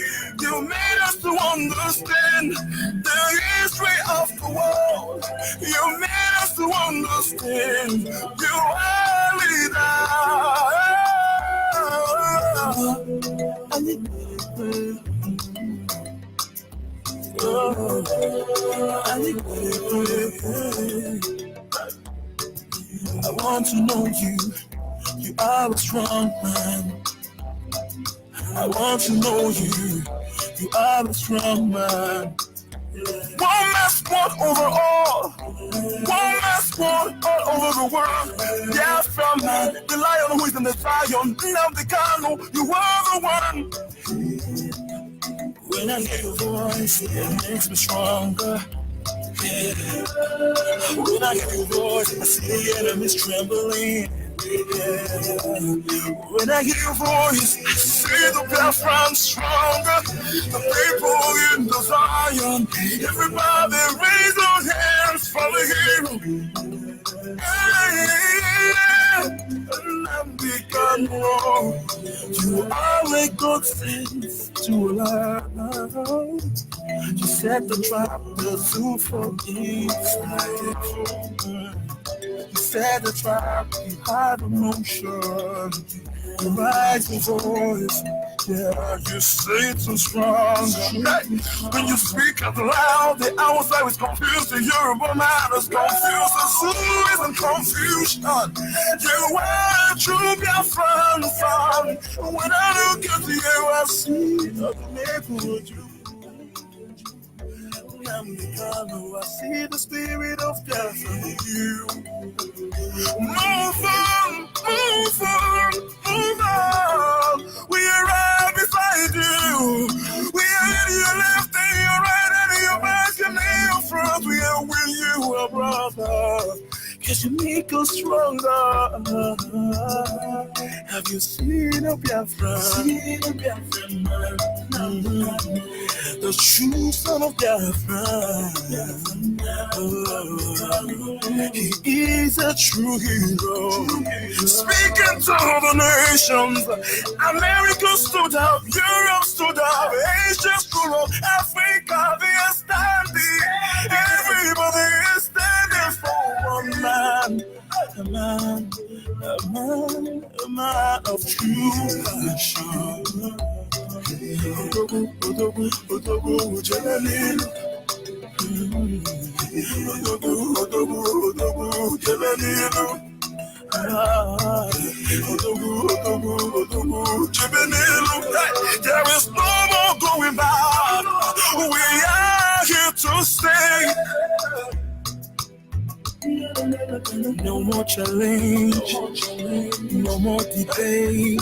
You made us to understand the history of the world. You made us to understand you are leader. I want to know you. You are a strong man. I want to know you. You are a strong man. One man sport over all. One man sport all over the world. Yeah, from man, the lion who is in the zion. Namdekano, you are the one. When I hear your voice, it makes me stronger. Yeah. When I hear your voice, I see the enemies trembling. Yeah. When I hear your voice,
see the Biafran stronger. The people in the Zion, everybody raise your hands for the hero. You are a good thing to love. You set the trap to for Israel. You set the trap, you had emotion. You rise your voice, yeah, you say it so strong. When you speak out loud, the outside is confused, the Yoruba man is confused, the Zulu is in confusion. You are a true Biafran son. When I look at you, I see the neighborhood you. I see the spirit of death in you. Move on, move on, move on. We are right beside you. We are in your left and your right and your back and your front. We are with you, our brother. Cause you make us stronger. Have you seen a Biafra? The true son of Biafra. He is a true hero. Speaking to the nations, America stood up, Europe stood up, Asia stood up, Africa, they are standing. Everybody is standing for one man. A man of true passion. Odogu, Jelani. There is no more going back. We are here to stay. No more challenge, no more debate.